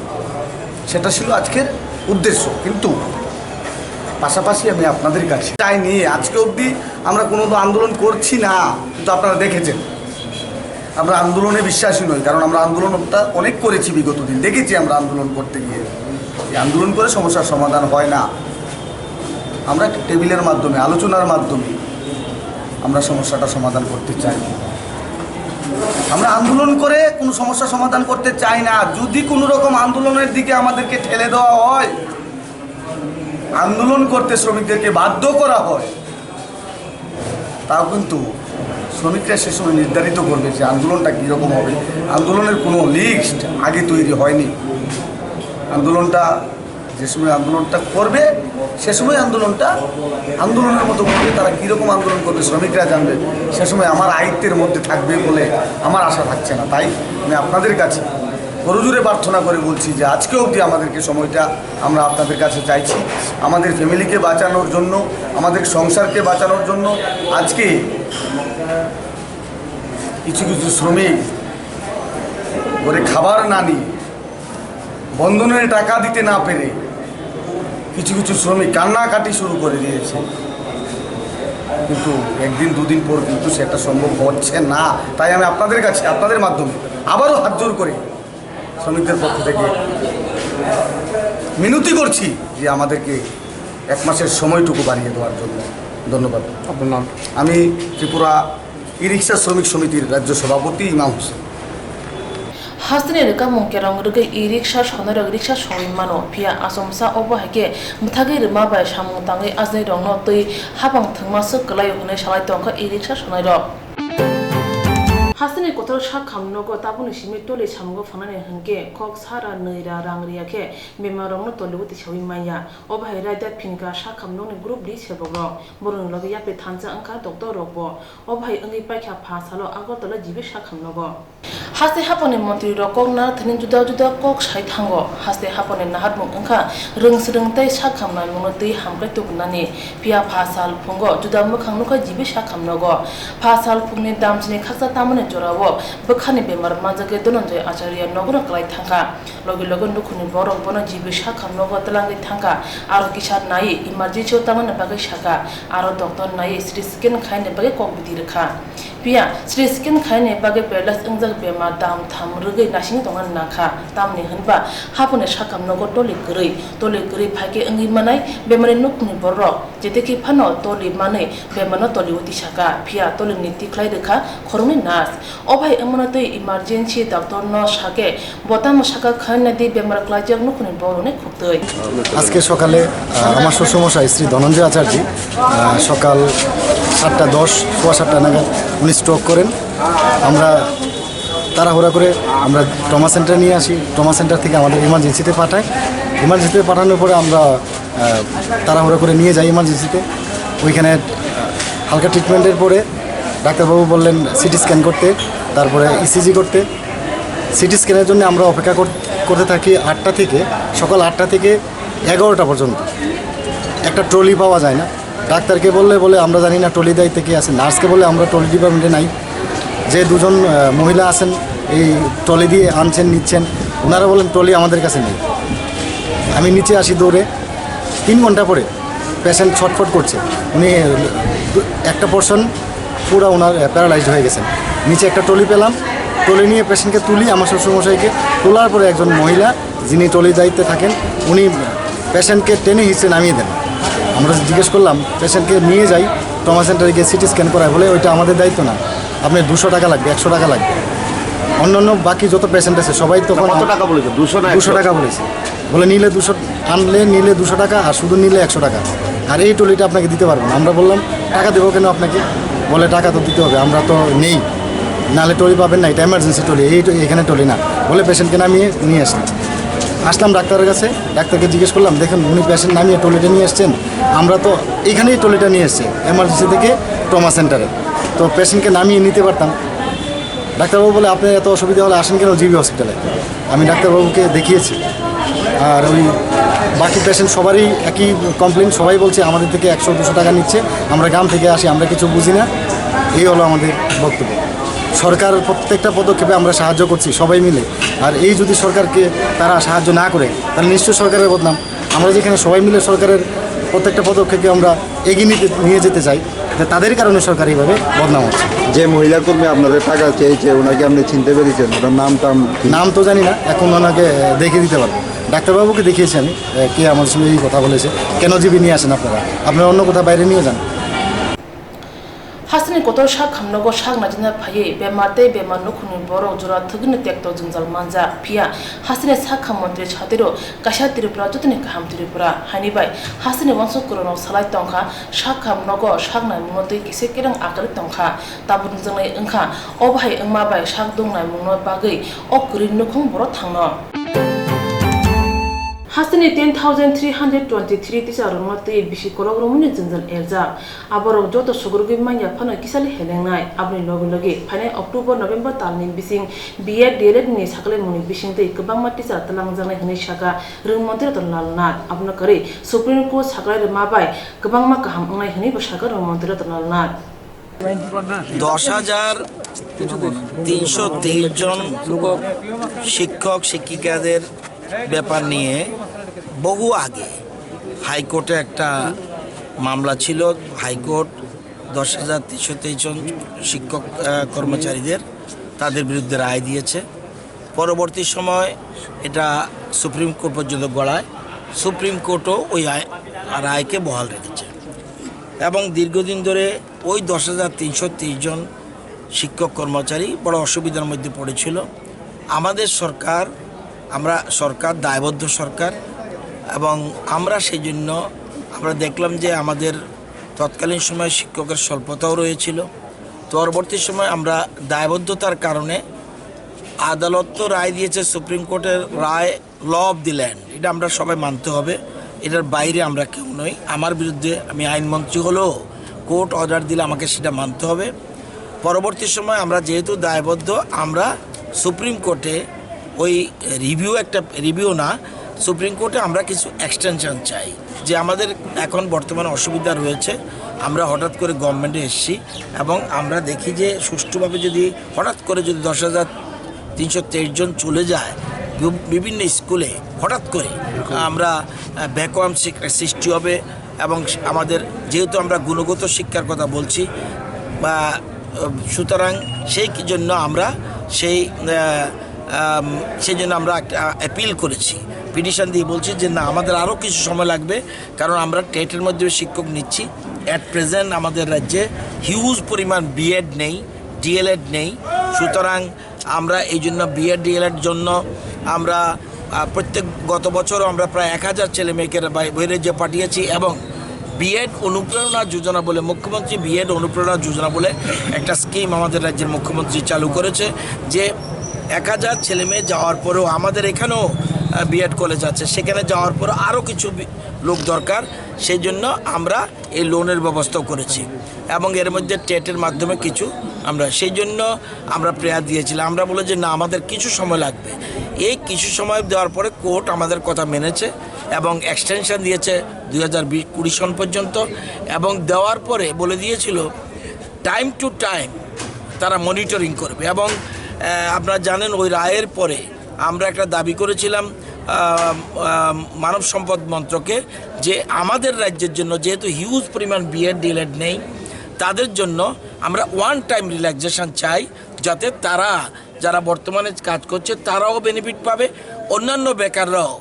সেটা ছিল আজকের উদ্দেশ্য। কিন্তু পাশাপাশি আমি আপনাদের কাছে চাই নিয়ে আজকে অবধি আমরা কোনো আন্দোলন করছি না, কিন্তু আপনারা দেখেছেন আমরা আন্দোলনে বিশ্বাসী নই, কারণ আমরা আন্দোলনটা অনেক করেছি বিগত দিন, দেখেছি আমরা আন্দোলন করতে গিয়ে এই আন্দোলন করে সমস্যার সমাধান হয় না। আমরা একটা টেবিলের মাধ্যমে আলোচনার মাধ্যমে আমরা সমস্যাটা সমাধান করতে চাই, আমরা আন্দোলন করে কোনো সমস্যা সমাধান করতে চাই না। যদি কোনো রকম আন্দোলনের দিকে আমাদেরকে ঠেলে দেওয়া হয়, আন্দোলন করতে শ্রমিকদেরকে বাধ্য করা হয়, তাও কিন্তু শ্রমিকরা সে সময় নির্ধারিত করবে যে আন্দোলনটা কীরকম হবে। আন্দোলনের কোনো লিস্ট আগে তৈরি হয়নি, আন্দোলনটা যে সময় আন্দোলনটা করবে সে সময় আন্দোলনের মতো করবে, তারা কীরকম আন্দোলন করবে শ্রমিকরা জানবে, সে সময় আমার আয়ত্তের মধ্যে থাকবে বলে আমার আশা থাকছে না। তাই আমি আপনাদের কাছে করজোরে প্রার্থনা করে বলছি যে আজকে অবধি আমাদেরকে সময়টা আমরা আপনাদের কাছে চাইছি, আমাদের ফ্যামিলিকে বাঁচানোর জন্য, আমাদের সংসারকে বাঁচানোর জন্য। আজকে কিছু কিছু শ্রমিক ঘরে খাবার না নিয়ে, বন্ধনের টাকা দিতে না পেরে কিছু কিছু শ্রমিক কান্নাকাটি শুরু করে দিয়েছে, কিন্তু একদিন দুদিন পর কিন্তু সেটা সম্ভব হচ্ছে না। তাই আমি আপনাদের কাছে আপনাদের মাধ্যমে আবারও হাত জোর করে শ্রমিকদের পক্ষ থেকে মিনতি করছি যে আমাদেরকে 1 মাসের সময়টুকু বাড়িয়ে দেওয়ার জন্য। ধন্যবাদ। আপনার নাম? আমি ত্রিপুরা ই রিক্সা শ্রমিক সমিতির রাজ্য সভাপতি ইমাম হোসেন। হাসনে রেকা মংকেরং রেগে ই রিক্সা সনাইরক রিক্সা সইমানো फिया आसमसा अबो हाके मुथागे रमा बाय सामु तांगे आजनै रंनो तै हाबां थंमासो गलाय हने सालाय तंखा इ रिक्सा सनाइरक হাসিনি কতর শাক খামনগো তাবুনি সিমি টলি সামগো ফানানি হনকে কক সারা নৈরা রাংরিয়াকে বেমারংনো তলিবতি সাবি মাইয়া অবাই রাইদা ফিনকা শাক খামনগনি গ্রুপ ডি সেবগ্র বরং লগে यापे थानजा अंका डॉक्टर रगबो अबाय अंगि पाइखा फासालो आगरतला जिबे शाक खामनगो हास्ते हापने मंत्री रकक ना थनि जुदा जुदा कक साइ थांगो हास्ते हापने नाहादमुं अंका रोंसरोंताय शाक खामनाय मुनो दै हामब्राय तुगनानि पिया फासाल फुंगो जुदा मोखांनुखा जिबे शाक खामनगो फासाल फुंनि दामसिनि खासा तामने जरावो बखानि बेमार मानजागे दनजय आचार्य नगर क्लाय थांगा लगे लगे नुखुनि बरक बनो जिबे शाक खामनगो तलांगि थांगा आरो किसार नाय इमारजेन्सि तामने बागै शाका आरो डॉक्टर नाय सिटी स्कैन खायने बागै कक बिदि रखा पिया सिटी स्कैन खायने बागै पेरलास अंजक बेमार दाम थाम रुगै नासिनि दंगा नाखा तामनि होनबा हापने शाक खामनगो टले गरै फाके अंगि मानाय बेमारनि नुखुनि बरक जेतेखि फानो टलि मानै बेमारनो टलि उति शाका पिया टलि नीति खलाय रखा खरमनि नास अबाय अमनतै इमारजेन्सि डॉक्टर न शाके बताम शाका खायने दि बेमार क्लाजक नुखुनि बरने खुबतै আজকে সকালে আমার শ্বশুরমশাই শ্রী ধনঞ্জয় আচার্য সকাল 7:10 সোয়া 7টা নাগাদ উনি স্ট্রোক করেন। আমরা তাড়াহুড়া করে আমরা ট্রমা সেন্টারে নিয়ে আসি। ট্রমা সেন্টার থেকে আমাদের ইমার্জেন্সিতে পাঠায়। ইমার্জেন্সিতে পাঠানোর পরে আমরা তাড়াহুড়া করে নিয়ে যাই ইমার্জেন্সিতে। ওইখানে হালকা ট্রিটমেন্টের পরে ডাক্তারবাবু বললেন সিটি স্ক্যান করতে, তারপরে ইসিজি করতে। সিটি স্ক্যানের জন্য আমরা অপেক্ষা করতে থাকি 8টা থেকে সকাল 8টা থেকে 11টা পর্যন্ত। একটা ট্রলি পাওয়া যায় না। ডাক্তারকে বলে আমরা জানি না ট্রলি দায়িত্বে কে আছে। নার্সকে বলে আমরা ট্রলি ডিপার্টমেন্টে নাই। যে দুজন মহিলা আছেন এই ট্রলি দিয়ে আনছেন নিচ্ছেন, ওনারা বলেন ট্রলি আমাদের কাছে নেই। আমি নিচে আসি দৌড়ে। 3 ঘন্টা পরে পেশেন্ট ছটফট করছে। উনি একটা পোর্শন পুরো ওনার প্যারালাইজড হয়ে গেছেন। নিচে একটা ট্রলি পেলাম। ট্রলি নিয়ে পেশেন্টকে তুলি আমার শ্বশুরমশাইকে। তোলার পরে একজন মহিলা যিনি ট্রলির দায়িত্বে থাকেন উনি পেশেন্টকে টেনে হিঁচড়ে নামিয়ে দেন। আমরা জিজ্ঞেস করলাম পেশেন্টকে নিয়ে যাই ট্রমা সেন্টারে গিয়ে সিটি স্ক্যান করায়, বলে ওইটা আমাদের দায়িত্ব না, আপনার 200 টাকা লাগবে, 100 টাকা লাগবে। অন্যান্য বাকি যত পেশেন্ট আছে সবাই তখন কত টাকা বলেছে? 200 টাকা বলেছে। বলে নিলে 200 আনলে নিলে 200 টাকা আর শুধু নিলে 100 টাকা, আর এই ট্রলিটা আপনাকে দিতে পারবো না। আমরা বললাম টাকা দেবো কেন আপনাকে? বলে টাকা তো দিতে হবে, আমরা তো নেই, নাহলে ট্রলি পাবেন না, এটা এমার্জেন্সি ট্রলি, এখানে ট্রলি না। বলে পেশেন্টকে নামিয়ে নিয়ে আসলাম ডাক্তারের কাছে। ডাক্তারকে জিজ্ঞেস করলাম দেখুন উনি পেশেন্ট নামিয়ে ট্রলিটা নিয়ে এসছেন, আমরা তো এইখানেই ট্রলিটা নিয়ে এসছি এমার্জেন্সি থেকে ট্রমা সেন্টারে, তো পেশেন্টকে নামিয়ে নিতে পারতাম। ডাক্তারবাবু বলে আপনার এত অসুবিধা হলে আসেন কেন জিবি হসপিটালে। আমি ডাক্তারবাবুকে দেখিয়েছি। আর ওই বাকি পেশেন্ট সবারই একই কমপ্লেন, সবাই বলছে আমাদের থেকে 100-200 টাকা নিচ্ছে, আমরা গ্রাম থেকে আসি, আমরা কিছু বুঝি না। এই হলো আমাদের বক্তব্য। সরকার প্রত্যেকটা পদক্ষেপে আমরা সাহায্য করছি সবাই মিলে, আর এই যদি সরকারকে তারা সাহায্য না করে তাহলে নিশ্চয়ই সরকারের বদনাম। আমরা যেখানে সবাই মিলে সরকারের প্রত্যেকটা পদক্ষেপকে আমরা এগিয়ে নিয়ে যেতে চাই, তাদের কারণে সরকার এইভাবে বদনাম হচ্ছে। যে মহিলা কর্মী আপনাদের টাকা চেয়েছে ওনাকে আপনি চিনতে পেরেছেন? ওনার নাম তো জানি না, এখন ওনাকে দেখিয়ে দিতে পারবো। ডাক্তারবাবুকে দেখিয়েছি আমি, কে আমার সঙ্গে এই কথা বলেছে, কেন জিবি নিয়ে আসেন আপনারা অন্য কোথাও বাইরে নিয়ে যান। हासिनि कतर शाक खामनगो शाक नाजिना फाये बेमारते बेमार नुखुनि बरक जरा थगनि टेक्टर जंजाल मानजा फिया हासिनि शाक खामन्त्रि छातिरो काशा त्रिपुरा जतनि काम त्रिपुरा हानिबाय हासिनि वंश करनो सालाय तंखा शाक खामनगो शाक नाय मुनतै किसे केरं आकरि तंखा ताबुन जोंनाय ओंखा अबाय ओंमाबाय शाक दंनाय मुनो बागै अकरि नुखुं बर थांनो हासिनि 10,323 टिचार मते बिसि कलग्रमनि जंजल एरजा आबरक जत सुगुरगि माइया फानो किसाले हेलेंनाय आबनि लगे लगे फाने अक्टोबर नभेम्बर तालनि बिसिं बीए डीएलएड नि साकले मुनि बिसिं तै गोबां मा टिचार तलां जानाय हनै शाखा रोंमन्त्रि तनलालनाथ आबनो करे सुप्रीम कोर्ट साकले माबाय गोबां मा गाहाम अंनाय हनै बसाखा रोंमन्त्रि तनलालनाथ 10,323 জন শিক্ষক শিক্ষিকাদের ব্যাপার নিয়ে বহু আগে হাইকোর্টে একটা মামলা ছিল। হাইকোর্ট 10,323 জন শিক্ষক কর্মচারীদের তাদের বিরুদ্ধে রায় দিয়েছে। পরবর্তী সময় এটা সুপ্রিম কোর্ট পর্যন্ত গড়ায়। সুপ্রিম কোর্টও ওই রায়কে বহাল রেখেছে এবং দীর্ঘদিন ধরে ওই 10,323 জন শিক্ষক কর্মচারী বড় অসুবিধার মধ্যে পড়েছিল। আমাদের সরকার দায়বদ্ধ সরকার এবং আমরা সেই জন্য আমরা দেখলাম যে আমাদের তৎকালীন সময়ে শিক্ষকের স্বল্পতাও রয়েছিল। পরবর্তী সময় আমরা দায়বদ্ধতার কারণে আদালত তো রায় দিয়েছে, সুপ্রিম কোর্টের রায় ল অফ দি ল্যান্ড, এটা আমরা সবাই মানতে হবে, এটার বাইরে আমরা কেউ নই। আমার বিরুদ্ধে আমি আইনমন্ত্রী হলেও কোর্ট অর্ডার দিলে আমাকে সেটা মানতে হবে। পরবর্তী সময় আমরা যেহেতু দায়বদ্ধ, আমরা সুপ্রিম কোর্টে ওই রিভিউ না, সুপ্রিম কোর্টে আমরা কিছু এক্সটেনশন চাই, যে আমাদের এখন বর্তমানে অসুবিধা রয়েছে, আমরা হঠাৎ করে গভর্নমেন্টে এসেছি এবং আমরা দেখি যে সুষ্ঠুভাবে যদি হঠাৎ করে যদি 10,323 জন চলে যায় বিভিন্ন স্কুলে, হঠাৎ করে আমরা ভ্যাকুয়াম সৃষ্টি হবে এবং আমাদের যেহেতু আমরা গুণগত শিক্ষার কথা বলছি বা সুতরাং সেই জন্য আমরা সেই জন্য আমরা একটা অ্যাপিল করেছি, পিটিশন দিয়ে বলছি যে না, আমাদের আরও কিছু সময় লাগবে, কারণ আমরা টেটের মধ্যে শিক্ষক নিচ্ছি। অ্যাট প্রেজেন্ট আমাদের রাজ্যে হিউজ পরিমাণ বিএড নেই, ডিএলএড নেই, সুতরাং আমরা এই জন্য বিএড ডিএলএড জন্য আমরা গত বছরও আমরা প্রায় 1000 ছেলে মেয়েকে বাইরে যে পাঠিয়েছি এবং বিএড অনুপ্রেরণা যোজনা বলে মুখ্যমন্ত্রী বিএড অনুপ্রেরণা যোজনা বলে একটা স্কিম আমাদের রাজ্যের মুখ্যমন্ত্রী চালু করেছে, যে 1000 ছেলে মেয়ে যাওয়ার পরেও আমাদের এখানেও বিএড কলেজ আছে, সেখানে যাওয়ার পর আরও কিছু লোক দরকার, সেই জন্য আমরা এই লোনের ব্যবস্থাও করেছি এবং এর মধ্যে টেটের মাধ্যমে কিছু আমরা সেই জন্য আমরা প্রেয়ার দিয়েছিলাম। আমরা বলে যে না, আমাদের কিছু সময় লাগবে। এই কিছু সময় দেওয়ার পরে কোর্ট আমাদের কথা মেনেছে এবং এক্সটেনশন দিয়েছে 2020 সন পর্যন্ত, এবং দেওয়ার পরে বলে দিয়েছিল টাইম টু টাইম তারা মনিটরিং করবে। এবং আপনারা জানেন ওই রায়ের পরে আমরা একটা দাবি করেছিলাম মানব সম্পদ মন্ত্রকে, যে আমাদের রাজ্যের জন্য যেহেতু হিউজ পরিমাণ বিএড ডিএলএড নেই, তাদের জন্য আমরা ওয়ান টাইম রিল্যাক্সেশন চাই, যাতে তারা যারা বর্তমানে কাজ করছে তারাও বেনিফিট পাবে, অন্যান্য বেকাররাও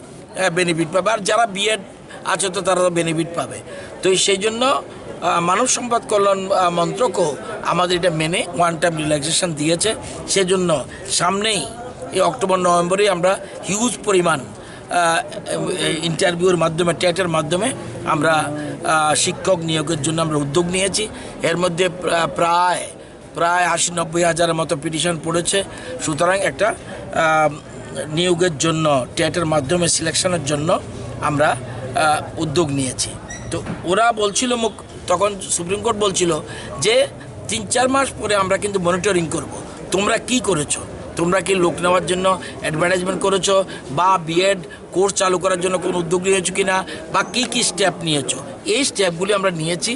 বেনিফিট পাবে, আর যারা বিএড আছে তো তারাও বেনিফিট পাবে। তো সেই জন্য মানব সম্পদ কল্যাণ মন্ত্রকও আমাদের এটা মেনে ওয়ান টাইম রিল্যাক্সেশন দিয়েছে। সেজন্য সামনেই এই অক্টোবর নভেম্বরে আমরা হিউজ পরিমাণ ইন্টারভিউর মাধ্যমে টেটের মাধ্যমে আমরা শিক্ষক নিয়োগের জন্য আমরা উদ্যোগ নিয়েছি। এর মধ্যে প্রায় 80-90 হাজারের মতো পিটিশন পড়েছে। সুতরাং একটা নিয়োগের জন্য টেটের মাধ্যমে সিলেকশনের জন্য আমরা উদ্যোগ নিয়েছি। তো ওরা বলছিল তখন সুপ্রিম কোর্ট বলছিল যে 3-4 মাস পরে আমরা কিন্তু মনিটরিং করব, তোমরা কি করেছো, তোমরা কি লোক নেওয়ার জন্য অ্যাডভার্টাইজমেন্ট করেছো বা বিএড কোর্স চালু করার জন্য কোনো উদ্যোগ নিয়েছো কি না, বা কী কী স্টেপ নিয়েছো। এই স্টেপগুলি আমরা নিয়েছি।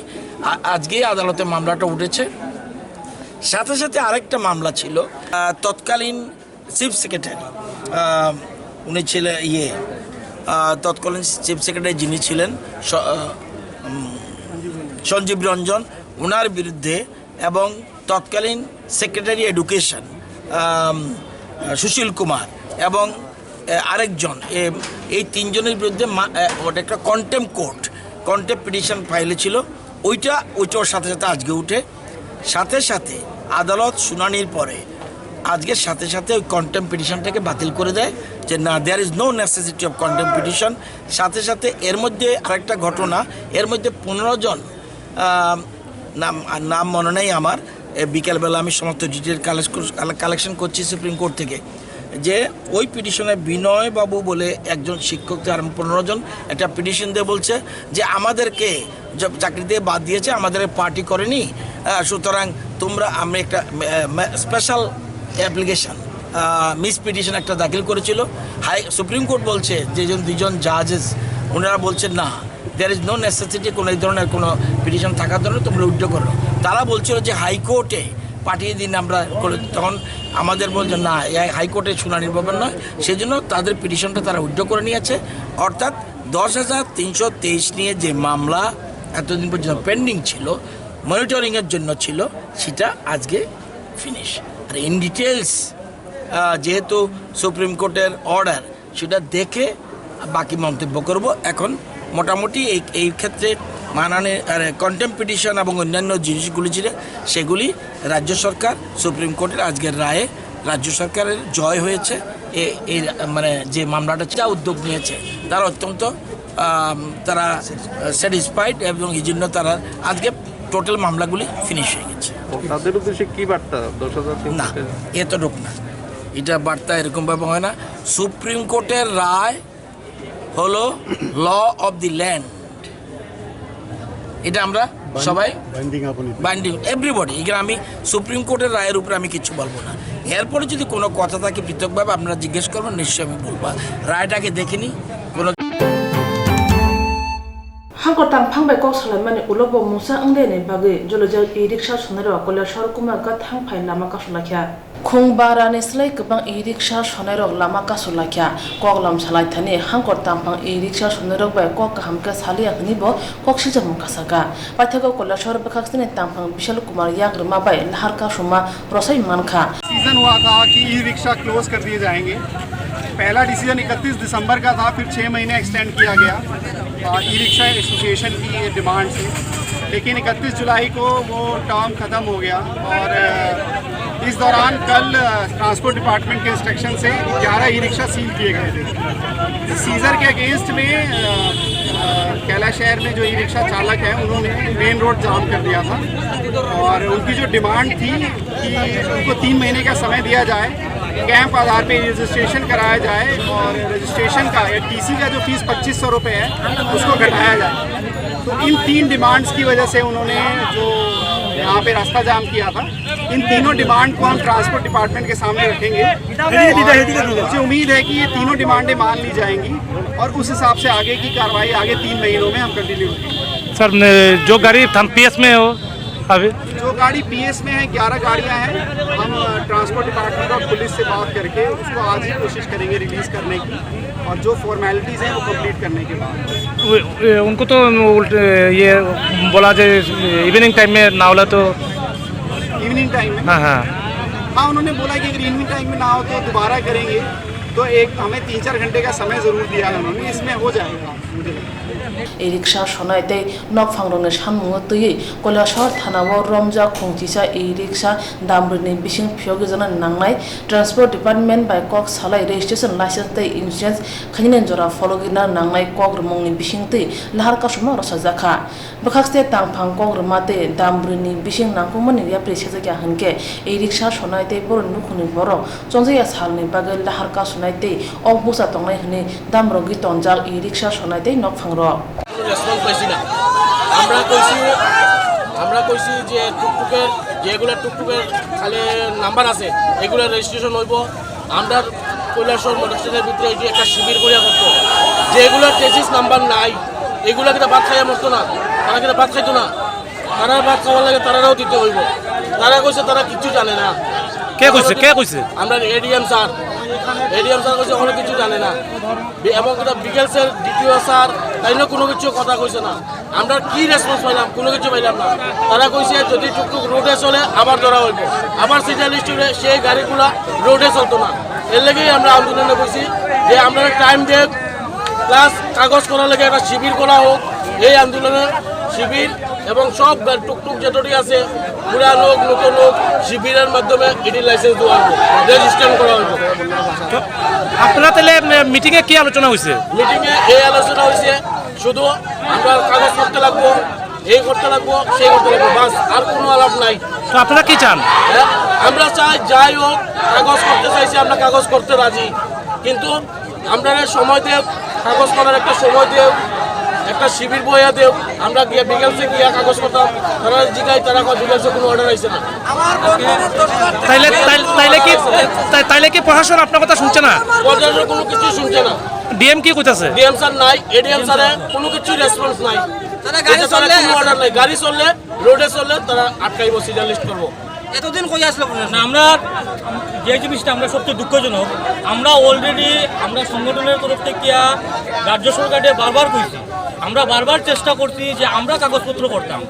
আজকে আদালতে মামলাটা উঠেছে। সাথে সাথে আরেকটা মামলা ছিল, তৎকালীন চিফ সেক্রেটারি উনি ছিলেন তৎকালীন চিফ সেক্রেটারি যিনি ছিলেন সঞ্জীব রঞ্জন, ওনার বিরুদ্ধে এবং তৎকালীন সেক্রেটারি এডুকেশন সুশীল কুমার এবং আরেকজন, এই 3 জনের বিরুদ্ধে ওটা একটা কন্টেম্প পিটিশন ফাইলে ছিল। ওইটার সাথে সাথে আজকে উঠে সাথে সাথে আদালত শুনানির পরে আজকের সাথে সাথে ওই কন্টেম্প পিটিশনটাকে বাতিল করে দেয়, যে না, there is no necessity of contempt petition. সাথে সাথে এর মধ্যে আরেকটা ঘটনা, এর মধ্যে 15 জন নাম মনে নেই আমার, বিকেলবেলা আমি সমস্ত ডিটেল কালেকশন করছি সুপ্রিম কোর্ট থেকে, যে ওই পিটিশনে বিনয় বাবু বলে একজন শিক্ষক আর 15 জন একটা পিটিশন দিয়ে বলছে যে আমাদেরকে চাকরি দিয়ে বাদ দিয়েছে, আমাদের পার্টি করেনি, সুতরাং তোমরা আমি একটা স্পেশাল অ্যাপ্লিকেশন মিস পিটিশন একটা দাখিল করেছিল। সুপ্রিম কোর্ট বলছে যে 2জন জাজেস ওনারা বলছেন না, দেয়ার ইজ নো নেসেসিটি কোনো এই ধরনের কোনো পিটিশন থাকার জন্য তোমরা উইথড্র করো। তারা বলছিল যে হাইকোর্টে পাঠিয়ে দিন আমরা, তখন আমাদের বলছে না, হাইকোর্টে শুনানির ব্যাপার নয়, সেই জন্য তাদের পিটিশনটা তারা উইথড্র করে নিয়েছে। অর্থাৎ 10,323 নিয়ে যে মামলা এতদিন পর্যন্ত পেন্ডিং ছিল, মনিটরিংয়ের জন্য ছিল, সেটা আজকে ফিনিশ। আর ইন ডিটেলস যেহেতু সুপ্রিম কোর্টের অর্ডার, সেটা দেখে বাকি মন্তব্য করব। এখন মোটামুটি এই ক্ষেত্রে কন্টেম্প পিটিশন এবং অন্যান্য জিনিসগুলি ছিল, সেগুলি রাজ্য সরকার সুপ্রিম কোর্টের আজকের রায়ে রাজ্য সরকারের জয় হয়েছে। এই মানে যে মামলাটা যা উদ্যোগ নিয়েছে তারা অত্যন্ত তারা স্যাটিসফাইড এবং এই জন্য তারা আজকে টোটাল মামলাগুলি ফিনিশ হয়ে গেছে। তাদের উদ্দেশ্যে কি বার্তা 10,000 না এতটুক না, এটা বার্তা এরকমভাবে হয় না। সুপ্রিম কোর্টের রায় হলো ল অফ দি ল্যান্ড, এটা আমরা সবাই বাইন্ডিং এভরিবডি। এখানে আমি সুপ্রিম কোর্টের রায়ের উপরে আমি কিছু বলবো না। এরপরে যদি কোনো কথা থাকে পৃথকভাবে আপনারা জিজ্ঞেস করবেন, নিশ্চয়ই আমি বলবো। রায়টাকে দেখিনি কোনো হাঙ্কর তাংফাং বাই কক সালাইমানি উলব মুসা अंगदेनि बागै जलजल ई-रिक्शा सनायरो कल्या सरकुमा गाथां फाइ लामा कासुलाख्या खुं बारानि स्लाय गोबां ई-रिक्शा सनायरो लामा कासुलाख्या कक लामसालाय थानि हांकर तांफां ई-रिक्शा सनायरो बाय कक गाहामका सालिया हनिबो कक सिजम कासागा पाइथागो कल्या sir बखाक्सनि तांफां Vishal Kumar याग्रमा bye Lahar कासुमा रसाय मानखा season हुआ था कि ई रिक्शा क्लोज कर दिए जाएंगे। पहला डिसीजन 31 दिसंबर का था, फिर 6 महीने एक्सटेंड किया गया ई रिक्शा एसोसिएशन की डिमांड से, लेकिन 31 जुलाई को वो टर्म ख़त्म हो गया। और इस दौरान कल ट्रांसपोर्ट डिपार्टमेंट के इंस्ट्रक्शन से 11 ई रिक्शा सील किए गए थे। सीजर के अगेंस्ट में कैलाश शहर में जो ई रिक्शा चालक हैं उन्होंने मेन रोड जाम कर दिया था और उनकी जो डिमांड थी कि उनको 3 महीने का समय दिया जाए, कैंप आधार पे रजिस्ट्रेशन कराया जाए और रजिस्ट्रेशन का टीसी का जो फीस 2500 रुपये है उसको घटाया जाए। तो इन 3 डिमांड्स की वजह से उन्होंने जो यहाँ पे रास्ता जाम किया था, इन तीनों डिमांड को हम ट्रांसपोर्ट डिपार्टमेंट के सामने रखेंगे। मुझे उम्मीद है कि ये तीनों डिमांडें मान ली जाएंगी और उस हिसाब से आगे की कार्रवाई आगे 3 महीनों में हम कंटिन्यू करेंगे। सर जो गाड़ी हम पीएस में हो अभी जो गाड़ी पीएस में है 11 गाड़ियां हैं, हम ट्रांसपोर्ट डिपार्टमेंट और पुलिस से बात करके उसको आज ही कोशिश करेंगे रिलीज़ करने की और जो फॉर्मेलिटीज़ हैं वो कंप्लीट करने के बाद उनको तो ये बोला जाए इवनिंग टाइम में ना होला तो इवनिंग टाइम में हाँ उन्होंने बोला कि अगर इवनिंग टाइम में ना हो तो दोबारा करेंगे। तो एक हमें 3-4 घंटे का समय ज़रूर दिया है उन्होंने, इसमें हो जाएगा मुझे लगता है। ई-रिक्शा सनायते नक फांग्रंनि सानमुङो तयै कल्यासर थानाव रमजा खुंथिसा ई-रिक्शा दामब्रिनि बिसिं फियगेजन नांनाय ट्रांसपोर्ट डिपार्टमेंट बाय कक सालाय रेजिस्ट्रेशन लाइसेंस तै इन्सुरेंस खनिनेन जरा फलगिना नांनाय कक रमंनि बिसिं तै लाहार कासुमा रसाजाखा बखाक्सते तांफां कक रमाते दामब्रिनि बिसिं नांगौमनि याप्रि सेजाया हनके ई-रिक्शा सनायते बर नुखुनि बर चंजया सालनि बागै लाहार कासुनायते अक बुसा तंनाय हनि दामरगि तंजाल ई-रिक्शा सनायते नक फांग्र রেসপন্স পাইছি না। আমরা কইছি যে টুকটুকের যেগুলো টুকটুকের খালি নাম্বার আছে এগুলো রেজিস্ট্রেশন হইব। আমরা কৈলাসর মোটরসাইকেলের ভিতরে এটি একটা শিবির করিয়া করতো, যেগুলো টেসিস নাম্বার নাই এগুলো কিন্তু ভাত খাইয়া মরতো না, তারা কিন্তু ভাত খাইতো না। তারা ভাত খাওয়ার লাগে তারাও দিতে হইব। তারা কইছে তারা কিচ্ছু জানে না। কে কইছে আমরা এডিএম স্যার কইছে অনেক কিছু জানে না, এবং বিকেলসের ডিটিও স্যার তাইলে কোনো কিছু কথা কইছে না। আমরা কি রেসপন্স পাইলাম? কোনো কিছু পাইলাম না। তারা কইছে যদি টুকটুক রোডে চলে আবার ধরা হইব, আবার সিরিয়াল স্টুডে সেই গাড়িগুলা রোডে চলতো না। এর লেগেই আমরা আন্দোলনে বসি যে আমরা টাইম দেব প্লাস কাগজ করার লেগে একটা শিবির করা হোক। এই আন্দোলনে শিবির এবং সব টুকটুক যেটি আছে পুরা লোক নতুন লোক শিবিরের মাধ্যমে ইডি লাইসেন্স দেওয়া হবে, রেজিস্ট্রেশন করা হবে। আপনারা তাহলে মিটিংয়ে কি আলোচনা হয়েছে? মিটিংয়ে এই আলোচনা হয়েছে শুধু আমরা কাগজ করতে লাগবো, এই করতে লাগবো, সেই করতে লাগবো, বাস আর কোনো আলাপ নাই। তো আপনারা কি চান? আমরা চাই যাই হোক কাগজ করতে চাইছি, আমরা কাগজ করতে রাজি, কিন্তু আমরা সময় দেব, কাগজ করার একটা সময় দেব, একটা শিবির বইয়া দেব। আমরা গিয়ে বিকেলসে গিয়া কাগজ করতাম, তারা জিগাই তারা বিকেলসে কোনো অর্ডার আইছে না। তাইলে কি প্রশাসন আপনার কথা শুনছে না? প্রশাসন কোনো কিছু শুনছে না। ডিএম কি কইতাছে? ডিএম স্যার নাই, এডিএম স্যারের কোনো কিছু রেসপন্স নাই। কোনো অর্ডার নাই, গাড়ি চললে রোডে চললে তারা আটকাইব, সিরিয়াল লিস্ট করবো। এতদিন কই আসলো না, আমরা যে জিনিসটা আমরা সবচেয়ে দুঃখজনক, আমরা অলরেডি আমরা সংগঠনের তরফ থেকে রাজ্য সরকারকে বারবার কইছি, আমরা বারবার চেষ্টা করছি যে আমরা কাগজপত্র করতাম।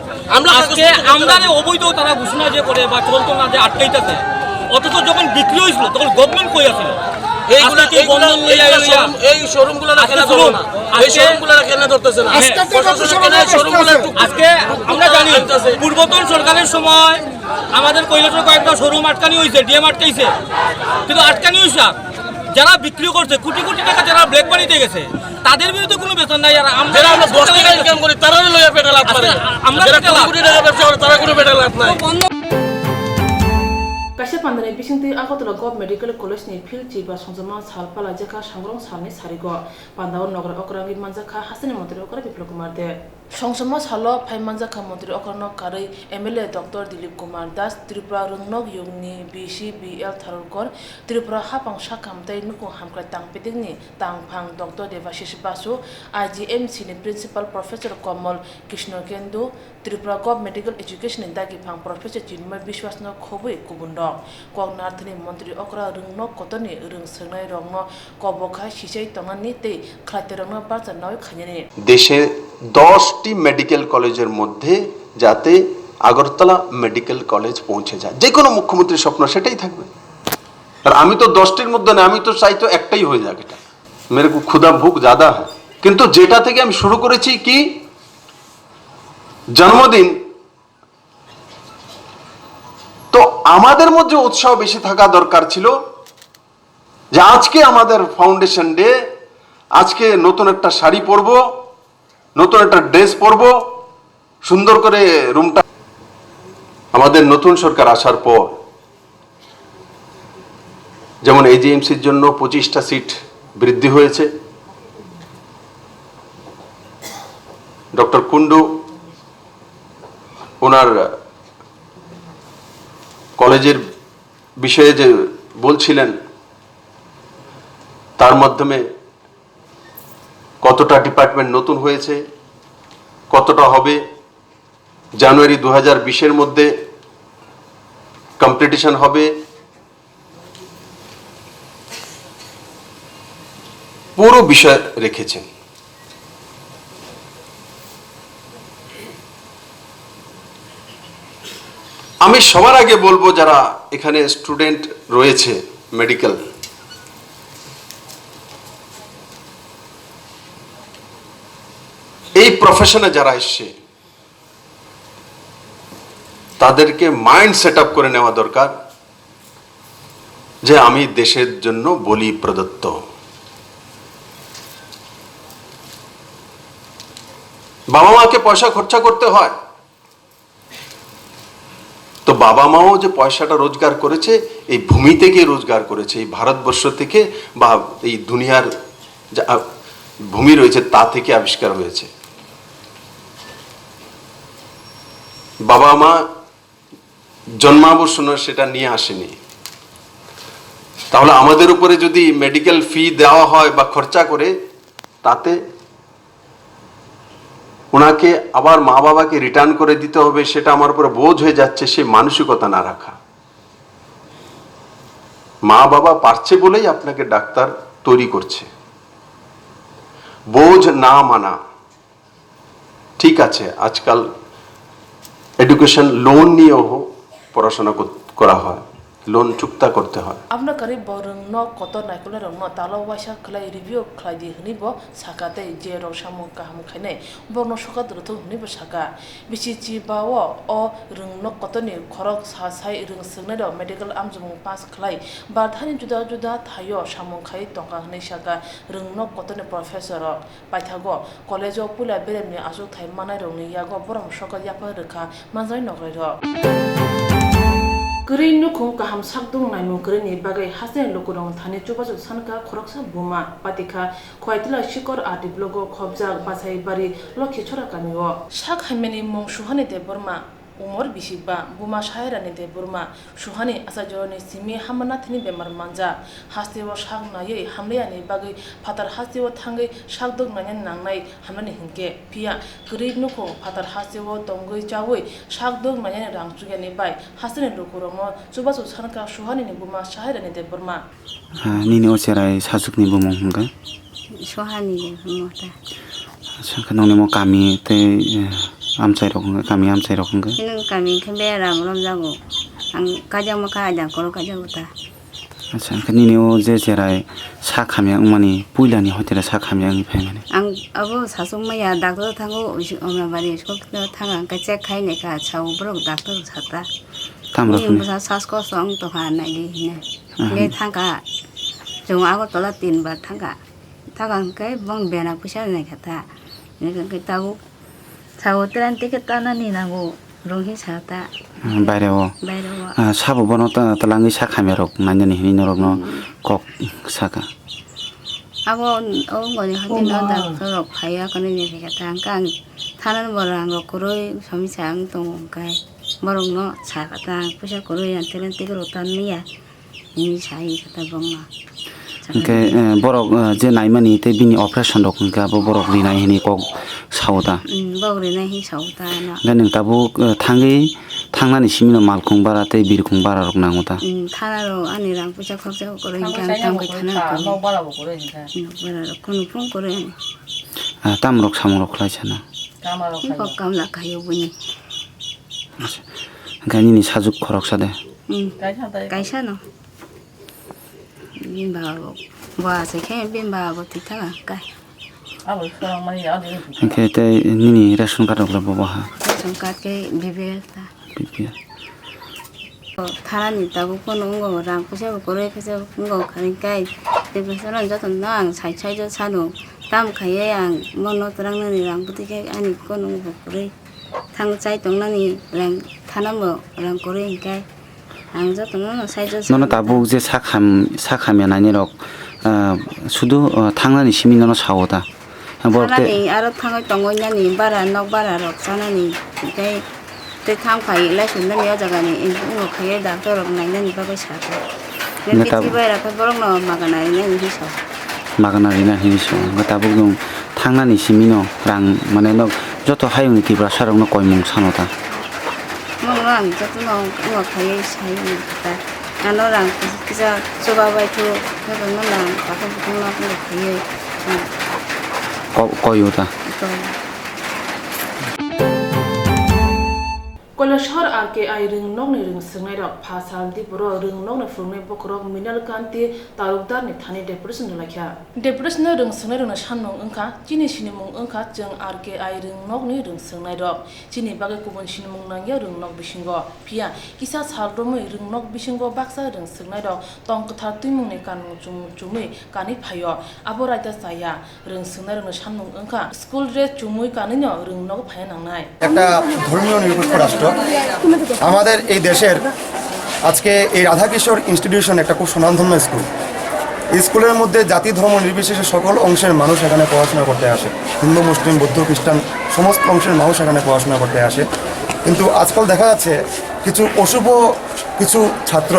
আজকে আমরা অবৈধ তারা ঘোষণা যে করে বা চলতো না যে আটকাইতেছে, অথচ যখন বিক্রি হয়েছিল তখন গভর্নমেন্ট কই আছিল। এই শোরুমগুলো আজকে আমরা জানি পূর্বতন সরকারের সময় আমাদের কৈলাসের কয়েকটা শোরুম আটকানি হয়েছে, ডিএম আটকাইছে, কিন্তু আটকানি হয়েছে যারা বিক্রি করছে কোটি কোটি টাকা যারা ব্ল্যাক মানিতে গেছে তাদের বিরুদ্ধে কোনো বেতন নাই। আর আমরা যারা আমরা 10 টাকা ইনকাম করি তারা লইয়া পেটে লাভ মারে, আমরা যারা পেটে লাভ। কোটি টাকা ব্যবসা করে তারা কোনো পেটে লাভ নাই। Kaisa pandani bisingti Agartala Gov Medical College ni phil chiba songjama salpala jeka sangrong salni sarigo Pandao Nagar Okrangi Manjaka Hasani Montri Okra Biplok Kumar de Songsama Salo Pai Manjaka Montri Okrano Kari MLA Dr. Dilip Kumar Das Tripura Rungnog Yungni BCBL Tharukor Tripura Hapang Shakam Tai Nuku Hamkra Tang Pitingni Tang Pang Dr. Devashish Basu IGMC ni Principal Professor Komal Krishna Kendo Tripura Gov Medical Education in Dagi Pang Professor Chinmay Bishwasno Khobui Kubundo Kognathani Montri Okra Rungno Kotoni Rung Sengnai Rongno Kobokai Shisei Tongani Te Khaterongno Barza Noi Khanyani দেশে 10টি medical কলেজের মধ্যে যাতে Agartala medical college পৌঁছে যায়, যে কোনো মুখ্যমন্ত্রীর স্বপ্ন সেটাই থাকবে। আর আমি তো 10টির মধ্যে না, আমি তো চাই তো একটাই হয়ে যাক। এটা মেরে কো ক্ষুধা ভুক ज़्यादा है, কিন্তু যেটা থেকে আমি শুরু করেছি কি জন্মদিন, তো আমাদের মধ্যে উৎসাহ বেশি থাকা দরকার ছিল যে আজকে আমাদের ফাউন্ডেশন ডে, আজকে নতুন একটা শাড়ি পরবো, নতুন একটা ড্রেস পরবো, সুন্দর করে রুমটা। আমাদের নতুন সরকার আসার পর যেমন এজিএমসির জন্য 25টা সিট বৃদ্ধি হয়েছে, ডক্টর কুন্ডু ওনার কলেজের বিষয়ে যে বলছিলেন তার মাধ্যমে কতটা ডিপার্টমেন্ট নতুন হয়েছে, কতটা হবে, জানুয়ারি 2020-এর মধ্যে কম্পিটিশন হবে, পুরো বিষয় রেখেছেন। আমি সবার আগে বলবো যারা এখানে স্টুডেন্ট রয়েছে মেডিকেল, এই প্রফেশনে যারা এসছে তাদেরকে মাইন্ড সেট আপ করে নেওয়া দরকার যে আমি দেশের জন্য বলি প্রদত্ত। বাবা মাকে পয়সা খরচা করতে হয়, তো বাবা মাও যে পয়সাটা রোজগার করেছে এই ভূমি থেকে রোজগার করেছে, এই ভারতবর্ষ থেকে বা এই দুনিয়ার যা ভূমি রয়েছে তা থেকে আবিষ্কার হয়েছে। বাবা মা জন্মাবসন্ন সেটা নিয়ে আসেনি, তাহলে আমাদের উপরে যদি মেডিকেল ফি দেওয়া হয় বা খরচা করে, তাতে ওনাকে আবার মা বাবাকে রিটার্ন করে দিতে হবে, সেটা আমার উপরে বোঝ হয়ে যাচ্ছে, সে মানসিকতা না রাখা। মা বাবা পারছে বলেই আপনাকে ডাক্তার তৈরি করছে, বোঝ না মানা। ঠিক আছে, আজকাল এডুকেশন লোন নিয়েও পড়াশোনা করা হয়, লোন চুক্তা করতে হয়। Amna kari borung no koto naikule rong no talo waisa khlai review khlai di hni bo sakate je rong samu kaham khaine borno soka drutu hni bo saka bisi chi bawo o rung no koto ni khorok sa sai rung sungne do medical amjung pass khlai bardhani juda juda thayo samu khai tongka hni saka rung no koto ni professor paithago college o pula beremni asu thai manai rong ni yago borom soka yakpa rekha manjai nograi ro Kering nukung kaham sakdung naimu kering ni bagai hasil lokurong thani coba coba sanka koroksa buma patika kuaitila shikor adi blogo khobjak basai bari lokhi chora kamiwo sak hameni mong suhani de burma umor bisiba buma shairani de burma suhani asajoni simi hamanathni bemar manja hastiwo sak naye hamliani bagai phatar hastiwo thangai sakdung nanen nangnai hamani hinke pia kering nukung phatar hastiwo tonggoi chawoi sakdung nanen rangchugani bai hasene lokurongo coba coba sanka suhani ni buma shairani de burma nini ocerai sasukni bumong hingga suhani de mota sakanongni mo kami te amchai rok kami amchai rok hingga ini kami kembera belum jago ang kajang maka ajang kalau kajang uta acha nini o je jerai sa khamya umani puilani hotera sa khamya ngi phaimane ang abo sasung maya doctor thango omna bari skol thanga ka check khai ne ka chau brok doctor chata tamra ni musa sas ko song to ha nai di ne le thanga Jung Agotola tin but Tanga. Tagan Kai Bong Bena Pusha Nekata. Nikabu. Tawutran ticket Tananinago. Rohi Sata. বাইরেও Bayro. সাবো বনো তালাঙ্গি শাখা মেরক নাঞ্জানি হিনি নরক ন cock শাখা Abo Ongoni Hatin Doctor Paya Kanaka Kang Tanan Borang Kuroi Somisang Tong Kai Borong no Sakata Pusha Kuroi and Telentigro Mia in Shai Katabonga. ke borok je naimani te bini operation rok ka bo borok rinai hini kok sauta Bogrina he sauta. ganin tabu thangnani simino malkhung bara te birkhung bara rok nangota Tanaro Anirang Pusha Kopsa Kuroi Tam Tanaka. No Barabo Kuroi. Kunu Pung Kuroi. tamrok samrok khlaisana Kam la Kayobuni. ganini sajuk khorok sade Kaisano. Bimba was a can bimba about the Kai. ke te nini ration card rok bo ha Some cat bibelta. Tarani Tabu Kongo, Rampusa, Korea, Go, Karikai, the person Jotan Nang, Sai Chai Sano, Tam Kayang, Monotrangani, Ramputi, and Kono, Kore, Tang Sai Tonani, Rang Tanamo, Rang Korean Kai, and Jotan Sai nono tabu je sakhamya nani rok sudu thangnani simino no sawota borte Tanani, Arab Tango Tongoni, Bara, no Bara, Sanani, they. The town Kai, less than the Yozagani, in Kaya, doctor of Nine Babasaka. Then it's very a Borno Magana in his house. magana rina hiniso tabu dum thangnani simino rang mane no joto hayung ti bra sarong no koimung sanota Mongrang, Jotuno, Kaya, Sai, Anorang, Kisa, Soba by two, Kavanan, Papa, koyota Kola shahar arke ay ring nok ni ring sengai rok pasal di pura ring nok na furme bokrok minal kanti tarukdar ni thani depression la kya depression ring sengai rong na shanong engka chini sinimung engka jeng arke ay ring nok ni ring sengai rok chini bagai kubon sinimung nang ya ring nok bisingo pia kisa sal romoi ring nok bisingo baksa ring sengai rok tong kthar tuimung ni kan chumui kani phayo aboraita saya ring sengai rong na shanong engka school dress chumui kanino ring nok phaya nangnai একটা ধর্মীয় নিরপেক্ষ রাষ্ট্র আমাদের এই দেশের আজকে এই Radhakishore institution একটা খুব সুনামধন্য স্কুল এই স্কুলের মধ্যে জাতি ধর্ম নির্বিশেষে সকল অংশের মানুষ এখানে পড়াশোনা করতে আসে হিন্দু মুসলিম বৌদ্ধ খ্রিস্টান সমস্ত অংশের মানুষ এখানে পড়াশোনা করতে আসে কিন্তু আজকাল দেখা যাচ্ছে কিছু অশুভ কিছু ছাত্র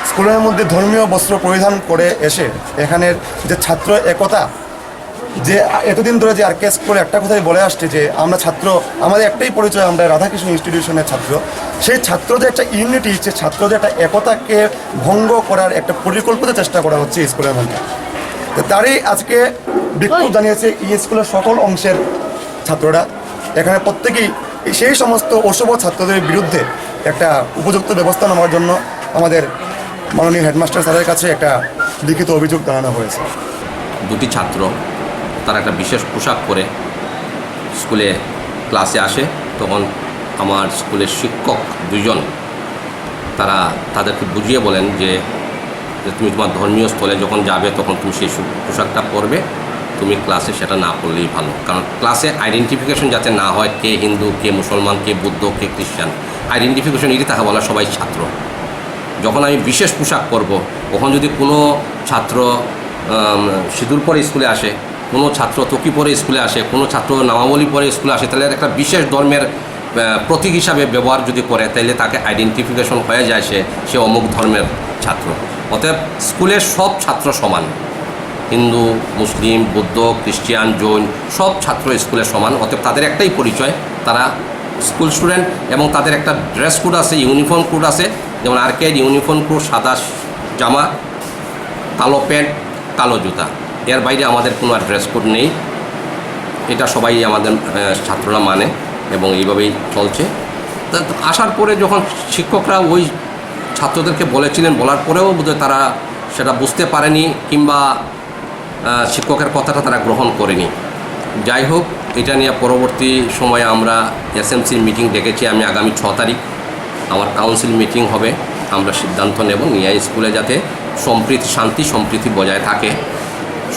স্কুলের মধ্যে ধর্মীয় বস্ত্র পরিধান করে এসে এখানের যে ছাত্র একতা যে এতদিন ধরে যে আরকে স্কুলে একটা কথাই বলে আসছে যে আমরা ছাত্র আমাদের একটাই পরিচয় আমরা রাধাকৃষ্ণ ইনস্টিটিউশনের ছাত্র সেই ছাত্র যে একটা ইউনিটি যে ছাত্র যে একটা একতাকে ভঙ্গ করার একটা পরিকল্পিত চেষ্টা করা হচ্ছে স্কুলের মধ্যে তো তারই আজকে বিক্ষোভ জানিয়েছে এই স্কুলের সকল অংশের ছাত্ররা এখানে প্রত্যেকেই সেই সমস্ত অশুভ ছাত্রদের বিরুদ্ধে একটা উপযুক্ত ব্যবস্থা নেওয়ার জন্য আমাদের মাননীয় হেডমাস্টার স্যারের কাছে একটা লিখিত অভিযোগ জানানো হয়েছে দুটি ছাত্র তারা একটা বিশেষ পোশাক পরে স্কুলে ক্লাসে আসে তখন আমার স্কুলের শিক্ষক দুজন তারা তাদেরকে বুঝিয়ে বলেন যে তুমি তোমার ধর্মীয় স্থলে যখন যাবে তখন তুমি সেই পোশাকটা পরবে তুমি ক্লাসে সেটা না পরলেই ভালো কারণ ক্লাসে আইডেন্টিফিকেশন যাতে না হয় কে হিন্দু কে মুসলমান কে বৌদ্ধ কে খ্রিস্টান আইডেন্টিফিকেশন এটি তাকে বলা সবাই ছাত্র যখন আমি বিশেষ পোশাক পরব তখন যদি কোনো ছাত্র সিঁদুর পরে স্কুলে আসে কোনো ছাত্র টকি পরে স্কুলে আসে কোনো ছাত্র নামাবলী পরে স্কুলে আসে তাহলে একটা বিশেষ ধর্মের প্রতীক হিসাবে ব্যবহার যদি করে তাহলে তাকে আইডেন্টিফিকেশন হয়ে যায় সে অমুক ধর্মের ছাত্র অতএব স্কুলের সব ছাত্র সমান হিন্দু মুসলিম বৌদ্ধ খ্রিস্টান জৈন সব ছাত্র স্কুলে সমান অতএব তাদের একটাই পরিচয় তারা স্কুল স্টুডেন্ট এবং তাদের একটা ড্রেস কোড আছে ইউনিফর্ম কোড আছে যেমন আরকে ইউনিফর্ম কোড সাদা জামা কালো প্যান্ট কালো জুতা এর বাইরে আমাদের কোনো ড্রেস কোড নেই এটা সবাই আমাদের ছাত্ররা মানে এবং এইভাবেই চলছে আসার পরে যখন শিক্ষকরা ওই ছাত্রদেরকে বলেছিলেন বলার পরেও বোধহয় তারা সেটা বুঝতে পারেনি কিংবা শিক্ষকের কথাটা তারা গ্রহণ করেনি যাই হোক এটা নিয়ে পরবর্তী সময়ে আমরা এসএমসির মিটিং ডেকেছি আমি আগামী 6 তারিখ আমার কাউন্সিল মিটিং হবে আমরা সিদ্ধান্ত নেব নিয়ে স্কুলে যাতে সম্প্রীতি শান্তি সম্প্রীতি বজায় থাকে,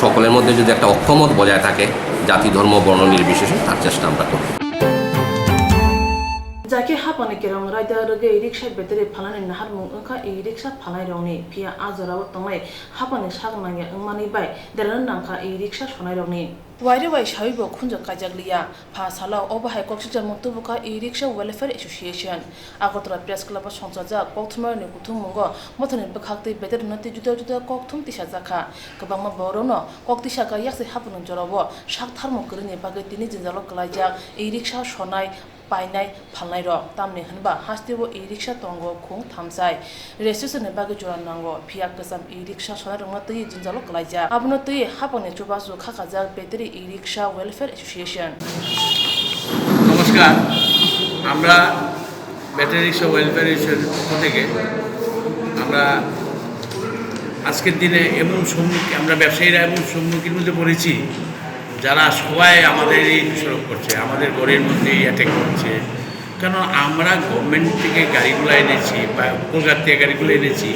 সকলের মধ্যে যদি একটা ঐক্যমত বজায় থাকে, জাতি ধর্ম বর্ণ নির্বিশেষে তার চেষ্টা আমরা করি। যাকে হাপানি কেরং রাইদা রগে রিক্সা বেতারে ফালানি নাহার মুং ওখা এই রিক্সা ফালাই রংনি ফিয়া আজরাও তংলাই হাপানি সাগনাঙ্গে ওংমানি বাই দেরান নাংখা এই রিক্সা সনাই রংনি ওয়াইরে ওয়াই সাবিব খুঞ্জ কাজাগলিয়া ফাসালাও অবাহাই কক্সবাজার মন্তবকা এই rickshaw welfare association Agartala press club সংসদা কক্থমারनि কুথুম মুঙ্গ মথনি বखाक्ति बेदर नति जुदा जुदा कक्थुम तिसा जाखा गोबांमा बरनो कक्तिसा गायाखसे हापन जरावो साक थारम करनि बागै तिनि जिनजालो कलाइजा এই রিক্সা সনাই পাইনাই ফালনাই র তামনি হনবা হাসতেবো এই রিক্সা তঙ্গ খুং থামসাই রেজিস্ট্রেশনের বাগে জোড়া নাঙ্গো ফিয়া গোসাম এই রিক্সা সনাই রংনা তৈ জিনজালো কলাইজা আবনো তৈ হাপনে চুবাসু খাখাজা বেতারি এই রিক্সা ওয়েলফেয়ার এসোসিয়েশন। নমস্কার, আমরা ব্যাটারি রিক্সা ওয়েলফেয়ার এসোসিয়েশনের পক্ষ থেকে আমরা আজকের দিনে এমন সম্মুখীন আমরা ব্যবসায়ীরা এমন সম্মুখীন মধ্যে পড়েছি যারা সবাই আমাদের এই দোষারোপ করছে, আমাদের ঘরের মধ্যেই অ্যাটাক করছে। কেন আমরা গভর্নমেন্ট থেকে গাড়িগুলো এনেছি বা কলকাতা থেকে গাড়িগুলো এনেছি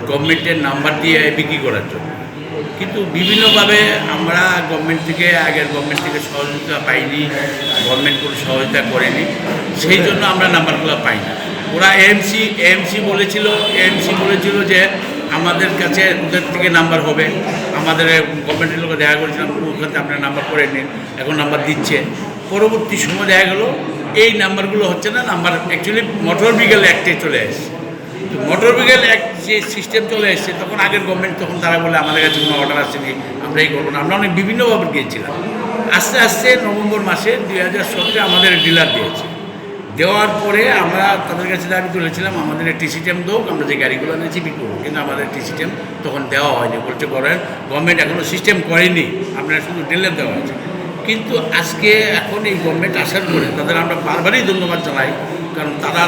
গভর্নমেন্টের নাম্বার দিয়ে বিক্রি করার জন্য, কিন্তু বিভিন্নভাবে আমরা গভর্নমেন্ট থেকে আগের গভর্নমেন্ট থেকে সহযোগিতা পাইনি, গভর্নমেন্ট কোনো সহযোগিতা করেনি, সেই জন্য আমরা নাম্বারগুলো পাই না। ওরা এএমসি বলেছিল যে আমাদের কাছে ওদের থেকে নাম্বার হবে, আমাদের গভর্নমেন্টের লোক দেখা করেছিলাম ওখানে আপনার নাম্বার করে নিন, এখন নাম্বার দিচ্ছে। পরবর্তী সময় দেখা গেলো এই নাম্বারগুলো হচ্ছে না, নাম্বার অ্যাকচুয়ালি মোটর ভেহিকেল অ্যাক্টে চলে আসছে। তো মোটর ভেহিকেল অ্যাক্ট যে সিস্টেম চলে এসছে তখন আগের গভর্নমেন্ট তখন তারা বলে আমাদের কাছে কোনো অর্ডার আসেনি, আমরা এই করবো না। আমরা অনেক বিভিন্নভাবে গিয়েছিলাম। আস্তে আস্তে নভেম্বর মাসে 2017 আমাদের ডিলার দিয়েছে। দেওয়ার পরে আমরা তাদের কাছে দাবি তুলেছিলাম আমাদের একটি সিস্টেম দোক, আমরা যে গাড়িগুলো নিয়েছি বিক্রি করবো, কিন্তু আমাদের একটি সিস্টেম তখন দেওয়া হয়নি। বলছে গভর্নমেন্ট এখনও সিস্টেম করেনি, আপনারা শুধু ডিলার দেওয়া হয়েছে। কিন্তু আজকে এখন এই গভর্নমেন্ট আসার পরে তাদের আমরা বারবারই ধন্যবাদ জানাই, কারণ তারা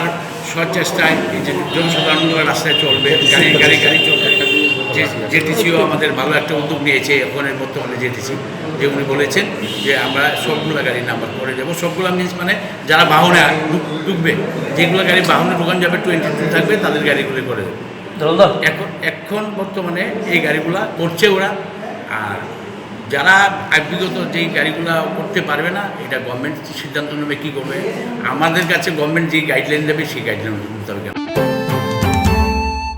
সচেষ্টায় এই যে জনসাধারণরা রাস্তায় চলবে, গাড়ি চলবে। জেটিসিও আমাদের ভালো একটা উদ্যোগ নিয়েছে এখনের বর্তমানে জেটিসি, যে উনি বলেছেন যে আমরা সবগুলো গাড়ির নাম্বার করে দেবো। সবগুলো মিনস মানে যারা বাহনে ঢুকবে, যেগুলো গাড়ি বাহনে ঢোকান যাবে 22 থাকবে তাদের গাড়িগুলো করে দেবো। এখন বর্তমানে এই গাড়িগুলা করছে ওরা। আর যারা বিগত যেই গাড়িগুলো করতে পারবে না, এটা গভর্নমেন্ট সিদ্ধান্ত নেবে কী করবে। আমাদের কাছে গভর্নমেন্ট যেই গাইডলাইন দেবে সেই গাইডলাইন মোতাবেক